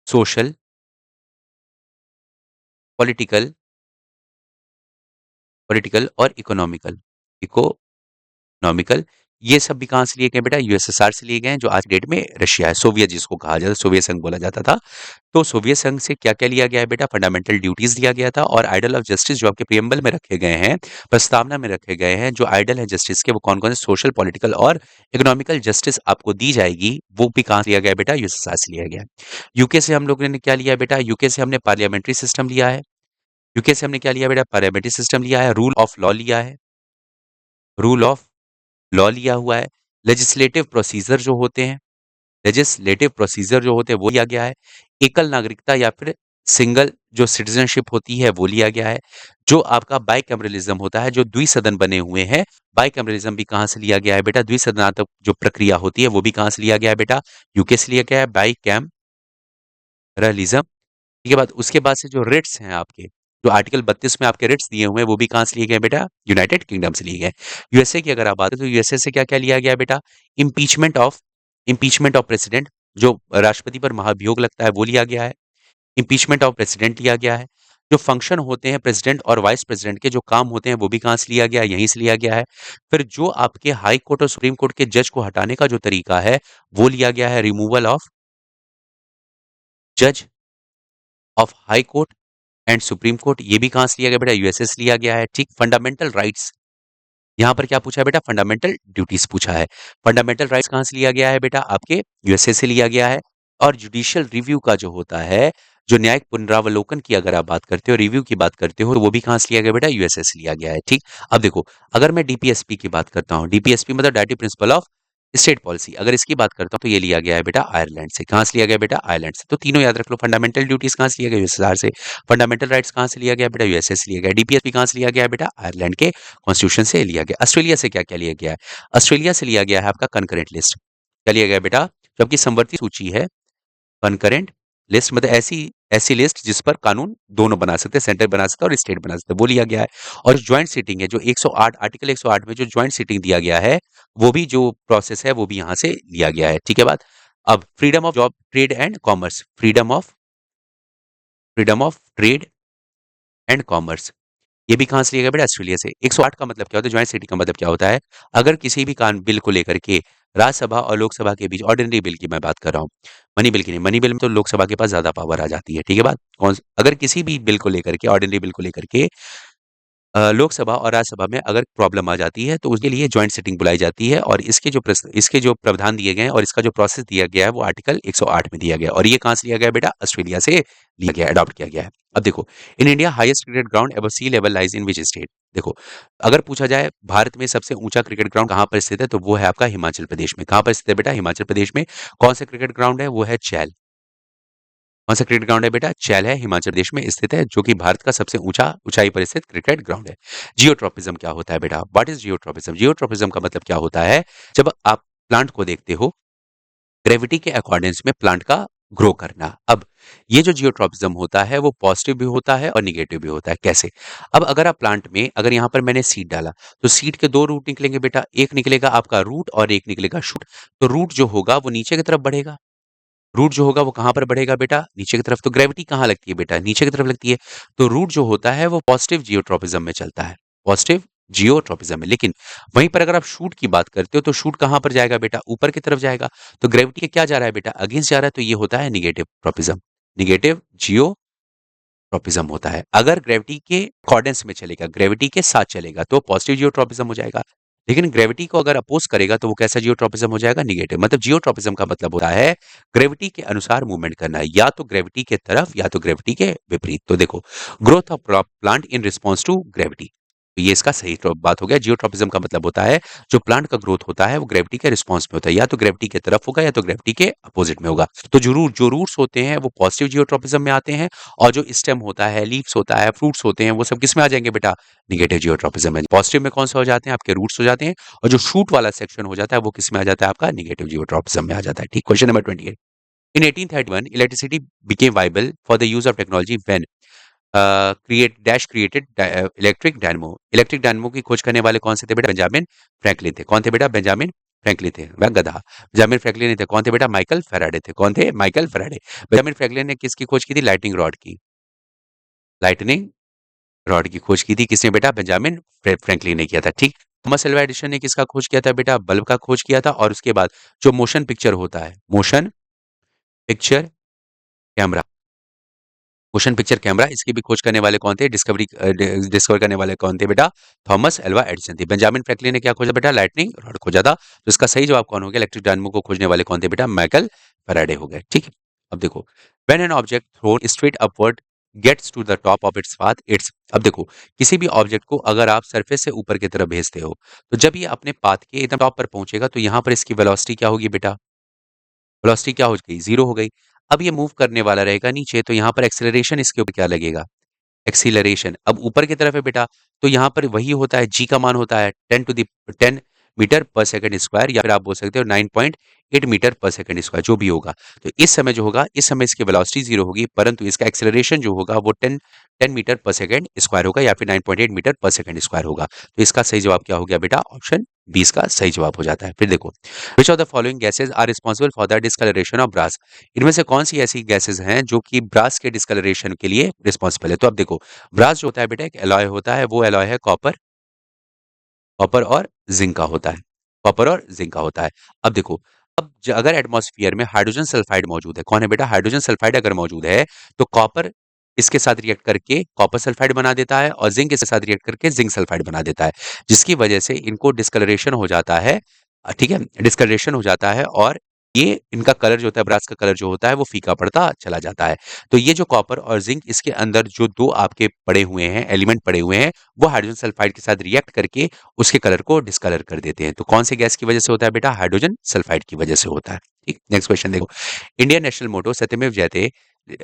सोशल, पॉलिटिकल, पॉलिटिकल और इकोनॉमिकल, इकोनॉमिकल, ये सब भी कहाँ से लिए गए बेटा? यूएसएसआर से लिए गए हैं, जो आज डेट में रशिया है, सोवियत जिसको कहा जाता है, सोवियत संघ बोला जाता था। तो सोवियत संघ से क्या-क्या लिया गया है बेटा? फंडामेंटल ड्यूटीज दिया गया था और आइडल ऑफ जस्टिस जो आपके प्रिएम्बल में रखे गए हैं, प्रस्तावना में रखे गए हैं, जो आइडल है जस्टिस के वो कौन-कौन से सोशल, पॉलिटिकल और इकोनॉमिकल जस्टिस आपको दी जाएगी, वो भी कहाँ से लिया गया है बेटा? यूएसएसआर से लिया गया है। यूके से हम लोगों ने क्या लिया है बेटा? यूके से हमने पार्लियामेंट्री सिस्टम लिया है। यूके से हमने क्या लिया बेटा? पार्लियामेंट्री सिस्टम लिया है, रूल ऑफ लॉ लिया है, रूल ऑफ लॉ लिया हुआ है, लेजिस्लेटिव प्रोसीजर जो होते हैं, लेजिस्लेटिव प्रोसीजर जो होते हैं वो लिया गया है, एकल नागरिकता या फिर सिंगल जो सिटीजनशिप होती है वो लिया गया है, जो आपका बाइकैमरलिज्म होता है, जो द्विसदन बने हुए हैं, बाइकैमरलिज्म भी कहाँ से लिया गया है बेटा? द्विसदनात्मक जो प्रक्रिया होती है वो भी कहाँ से लिया गया है बेटा? यूके से लिया गया है, बाइकैमरलिज्म। ठीक है बात, उसके बाद से जो रिट्स हैं आपके, जो आर्टिकल 32 में आपके रिट्स दिए हुए हैं वो भी कहाँ से लिए गए बेटा? यूनाइटेड किंगडम से लिए गए। यूएसए की अगर आप बात करें तो यूएसए से क्या क्या लिया गया बेटा? इम्पीचमेंट ऑफ प्रेसिडेंट, जो राष्ट्रपति पर महाभियोग लगता है वो लिया गया है। इम्पीचमेंट ऑफ प्रेसिडेंट लिया गया है। जो फंक्शन होते हैं प्रेसिडेंट और वाइस प्रेसिडेंट के, जो काम होते हैं वो भी कहाँ से लिया गया है? यहीं से लिया गया है। फिर जो आपके हाई कोर्ट और सुप्रीम कोर्ट के जज को हटाने का जो तरीका है वो लिया गया है, रिमूवल ऑफ जज of high court and supreme court, ये भी कहां से लिया गया बेटा? यूएसए से लिया गया है। ठीक, फंडामेंटल राइट्स, यहां पर क्या पूछा है बेटा? फंडामेंटल ड्यूटीज पूछा है। फंडामेंटल राइट्स कहां से लिया गया है बेटा? आपके यूएसए से लिया गया है। और जुडिशियल रिव्यू का जो होता है, जो न्यायिक पुनरावलोकन की अगर आप बात करते हो, रिव्यू की बात करते हो, तो वो भी कहां से लिया गया बेटा? यूएसए से लिया गया है। ठीक, अब देखो, अगर मैं डीपीएसपी की बात करता हूं, डीपीएसपी मतलब directive principle of state policy, अगर इसकी बात करता हूं तो ये लिया गया है बेटा आयरलैंड से। कहां से लिया गया बेटा? आयरलैंड से। तो तीनों याद रख लो, फंडामेंटल ड्यूटीज कहां से लिया गया? यूएसएसआर से। फंडामेंटल राइट्स कहां से लिया गया बेटा? यूएसए से लिया गया। डीपीएसपी कहां से लिया गया बेटा? आयरलैंड के कॉन्स्टिट्यूशन से लिया गया। ऑस्ट्रेलिया से क्या क्या लिया गया है? ऑस्ट्रेलिया से लिया गया है आपका कंकरेंट लिस्ट। क्या लिया गया बेटा? जो आपकी समवर्ती सूची है, कंकरेंट लिस्ट मतलब ऐसी ऐसी लिस्ट जिस पर कानून दोनों बना सकते हैं, सेंटर बना सकता है और स्टेट बना सकता है, वो लिया गया है। और ज्वाइंट सीटिंग है, जो 108 आर्टिकल 108 में जो ज्वाइंट सीटिंग दिया गया है, वो भी जो प्रोसेस है वो भी यहाँ से लिया गया है। ठीक है बात। अब freedom of job, trade and commerce, freedom of trade and commerce, ये भी कहां से लिया गया बेटा? ऑस्ट्रेलिया से। 108 का मतलब क्या होता है? ज्वाइंट सिटी का मतलब क्या होता है? अगर किसी भी कानून बिल को लेकर के राज्यसभा और लोकसभा के बीच, ऑर्डिनरी बिल की मैं बात कर रहा हूँ, मनी बिल की नहीं, मनी बिल में तो लोकसभा के पास ज्यादा पावर आ जाती है। ठीक है बात। अगर किसी भी बिल को लेकर के, ऑर्डिनरी बिल को लेकर के लोकसभा और राज्यसभा में अगर प्रॉब्लम आ जाती है तो उसके लिए ज्वाइंट सिटिंग बुलाई जाती है, और इसके जो प्रावधान दिए गए हैं और इसका जो प्रोसेस दिया गया है वो आर्टिकल 108 में दिया गया है। और ये कहां से लिया गया बेटा? ऑस्ट्रेलिया से लिया गया, अडॉप्ट किया गया है। अब देखो, in India highest cricket ground above sea level lies in which state? देखो, अगर पूछा जाए भारत में सबसे ऊंचा क्रिकेट ग्राउंड कहां पर स्थित है, तो वो है आपका हिमाचल प्रदेश में। कहां पर स्थित है बेटा? हिमाचल प्रदेश में। कौन सा क्रिकेट ग्राउंड है? वो है चैल। कौन सा क्रिकेट ग्राउंड है बेटा? चैल है, हिमाचल प्रदेश में स्थित है, जो कि भारत का सबसे ऊंचाई पर स्थित क्रिकेट ग्राउंड है। जियोट्रॉपिज्म क्या होता है बेटा? What is geotropism? जियोट्रॉपिज्म का मतलब क्या होता है? जब आप प्लांट को देखते हो, ग्रेविटी के अकॉर्डेंस में प्लांट का ग्रो करना। अब ये जो जियोट्रॉपिज्म होता है वो पॉजिटिव भी होता है और निगेटिव भी होता है। कैसे? अब अगर आप प्लांट में, अगर यहाँ पर मैंने सीड डाला, तो सीड के दो रूट निकलेंगे बेटा, एक निकलेगा आपका रूट और एक निकलेगा शूट। तो रूट जो होगा वो नीचे की तरफ बढ़ेगा, रूट जो होगा वो कहां पर बढ़ेगा बेटा? नीचे की तरफ। तो ग्रेविटी कहां लगती है बेटा? नीचे की तरफ लगती है। तो रूट जो होता है वो पॉजिटिव जियोट्रॉपिज्म में चलता है, पॉजिटिव जियोट्रॉपिज्म में। लेकिन वहीं पर अगर आप शूट की बात करते हो तो शूट कहां पर जाएगा बेटा? ऊपर की तरफ जाएगा। तो ग्रेविटी के क्या जा रहा है बेटा? अगेंस्ट जा रहा है, तो ये होता है निगेटिव ट्रॉपिज्म, निगेटिव जियो ट्रॉपिज्म होता है। अगर ग्रेविटी के अकॉर्डेंस में चलेगा, ग्रेविटी के साथ चलेगा, तो पॉजिटिव जियोट्रॉपिज्म हो जाएगा। लेकिन ग्रेविटी को अगर अपोज करेगा तो वो कैसा जियोट्रॉपिज्म हो जाएगा? निगेटिव। मतलब जियोट्रॉपिज्म का मतलब होता है ग्रेविटी के अनुसार मूवमेंट करना, या तो ग्रेविटी के तरफ या तो ग्रेविटी के विपरीत। तो देखो, growth of plant in response to gravity, तो ये इसका सही बात हो गया। जियोट्रॉपिज्म का मतलब होता है जो प्लांट का ग्रोथ होता है वो ग्रेविटी के रिस्पॉन्स में होता है, या तो ग्रेविटी के तरफ होगा या तो ग्रेविटी के अपोजिट में होगा। तो जो रूट्स होते हैं वो पॉजिटिव जियोट्रॉपिज्म में आते हैं, और जो स्टेम होता है, लीव्स होता है, फ्रूट्स होते हैं, वो सब किस में आ जाएंगे बेटा? निगेटिव जियोट्रॉपिज्म में। पॉजिटिव में कौन सा हो जाते हैं? आपके रूट्स हो जाते हैं, और जो शूट वाला सेक्शन हो जाता है वो किस में आ जाता है? आपका निगेटिव जियोट्रॉपिज्म में आ जाता है। ठीक, question number 28। In 1831, electricity became viable for the use of technology when created electric dynamo. Electric dynamo की खोज करने वाले कौन से थे बेटा? बेंजामिन फ्रैंकलिन थे। कौन थे बेटा? बेंजामिन फ्रैंकलिन थे, वह गधा। बेंजामिन फ्रैंकलिन नहीं थे, कौन थे बेटा? माइकल फैराडे थे। कौन थे? Michael Faraday. बेंजामिन फ्रैंकलिन ने किसकी खोज की थी? लाइटनिंग रॉड की। लाइटनिंग रॉड की खोज की थी किसने बेटा? बेंजामिन फ्रैंकलिन ने किया था। ठीक, थॉमस एल्वा एडिसन ने किसका खोज किया था बेटा? बल्ब का खोज किया था। और उसके बाद जो मोशन पिक्चर होता है, motion picture camera, motion picture camera, इसकी भी खोज करने वाले कौन थे? डिस्कवर करने वाले कौन थे बेटा? थॉमस एल्वा एडिसन थे। बेंजामिन फ्रैंकलिन ने क्या खोजा बेटा? लाइटनिंग रॉड खोजा था। तो इसका सही जवाब कौन हो गया? इलेक्ट्रिक डायनामो को खोजने वाले कौन थे बेटा? माइकल फैराडे हो गए। ठीक है, अब देखो, when an object thrown straight upward gets to the top of its path its, अब देखो, किसी भी ऑब्जेक्ट को अगर आप सरफेस से ऊपर की तरफ भेजते हो, तो जब ये अपने पाथ के एकदम टॉप पर पहुंचेगा तो यहाँ पर इसकी वेलोसिटी क्या होगी बेटा? वेलोसिटी क्या हो गई? जीरो हो गई। अब ये मूव करने वाला रहेगा नीचे, तो यहाँ पर एक्सेलरेशन इसके ऊपर क्या लगेगा? एक्सीलरेशन। अब ऊपर की तरफ है बेटा, तो यहाँ पर वही होता है, जी का मान होता है 10 मीटर पर सेकंड स्क्वायर, या फिर आप बोल सकते हो 9.8 मीटर पर सेकंड स्क्वायर, जो भी होगा। तो इस समय जो होगा, इस समय इसकी वेलोसिटी जीरो होगी, परंतु इसका एक्सेलरेशन जो होगा वो 10 मीटर पर सेकंड स्क्वायर होगा, या फिर 9.8 मीटर पर सेकंड स्क्वायर होगा। तो इसका सही जवाब क्या हो गया बेटा? ऑप्शन 20 का सही जवाब हो जाता है। फिर देखो, which of the following gases are responsible for the discoloration of brass, इनमें से कौन सी ऐसी गैसेज हैं जो कि ब्रास के डिस्कलरेशन के लिए रिस्पॉन्सिबल है? तो अब देखो, ब्रास जो होता है बेटा एक एलॉय होता है, वो एलॉय है कॉपर, कॉपर और जिंक का होता है, कॉपर और जिंक का होता है। अब देखो, अब अगर एटमॉस्फेयर में हाइड्रोजन सल्फाइड मौजूद है, कौन है बेटा? हाइड्रोजन सल्फाइड अगर मौजूद है, तो कॉपर इसके साथ रिएक्ट करके कॉपर सल्फाइड बना देता है, और जिंक इसके साथ रिएक्ट करके जिंक सल्फाइड बना देता है, जिसकी वजह से इनको डिस्कलरेशन हो जाता है। ठीक है, डिस्कलरेशन हो जाता है, और ये इनका कलर जो होता है, ब्रास का कलर जो होता है, वो फीका पड़ता चला जाता है। तो ये जो कॉपर और जिंक, इसके अंदर जो दो आपके पड़े हुए हैं, एलिमेंट पड़े हुए हैं, वो हाइड्रोजन सल्फाइड के साथ रिएक्ट करके उसके कलर को डिस्कलर कर देते हैं। तो कौन सी गैस की वजह से होता है बेटा? हाइड्रोजन सल्फाइड की वजह से होता है। ठीक, नेक्स्ट क्वेश्चन देखो, Indian national motto Satyamev Jayate,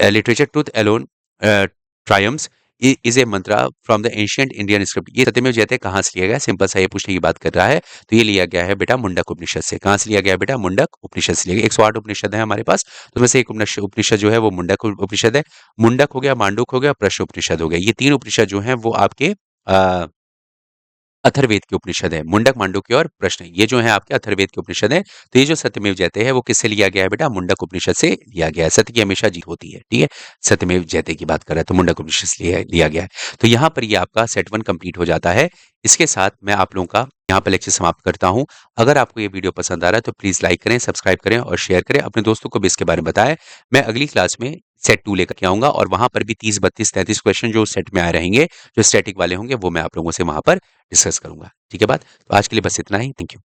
literature truth alone triumphs is a mantra from the ancient Indian script, ये सत्यमेव जयते कहाँ से लिया गया? सिंपल सा ये पूछने की बात कर रहा है। तो ये लिया गया है बेटा मुंडक उपनिषद से। कहाँ से लिया गया है बेटा? मुंडक उपनिषद से लिया गया। 108 उपनिषद है हमारे पास, तो वैसे एक उपनिषद जो है वो मुंडक उपनिषद है। मुंडक हो गया, मांडुक हो गया, प्रश्न उपनिषद हो गया। ये तीन उपनिषद जो हैं वो आपके अथर्ववेद के उपनिषद है। मुंडक, मांडुक्य और प्रश्न, ये जो है आपके अथर्ववेद के उपनिषद है। तो ये जो सत्यमेव जयते है वो किससे लिया गया है बेटा? मुंडक उपनिषद से लिया गया है। सत्य की हमेशा जीत होती है। ठीक है, सत्यमेव जयते की बात कर रहा है तो मुंडक उपनिषद से लिया गया है। तो यहाँ पर ये आपका सेट 1 कंप्लीट हो जाता है। इसके साथ मैं आप लोगों का यहाँ पर लेक्चर समाप्त करता हूँ। अगर आपको ये वीडियो पसंद आ रहा है तो प्लीज लाइक करें, सब्सक्राइब करें और शेयर करें, अपने दोस्तों को भी इसके बारे में बताएं। मैं अगली क्लास में सेट 2 लेकर के आऊंगा, और वहां पर भी 30, 32, 33 क्वेश्चन जो सेट में आए रहेंगे, जो स्टैटिक वाले होंगे, वो मैं आप लोगों से वहां पर डिस्कस करूंगा। ठीक है बात? तो आज के लिए बस इतना ही। Thank you.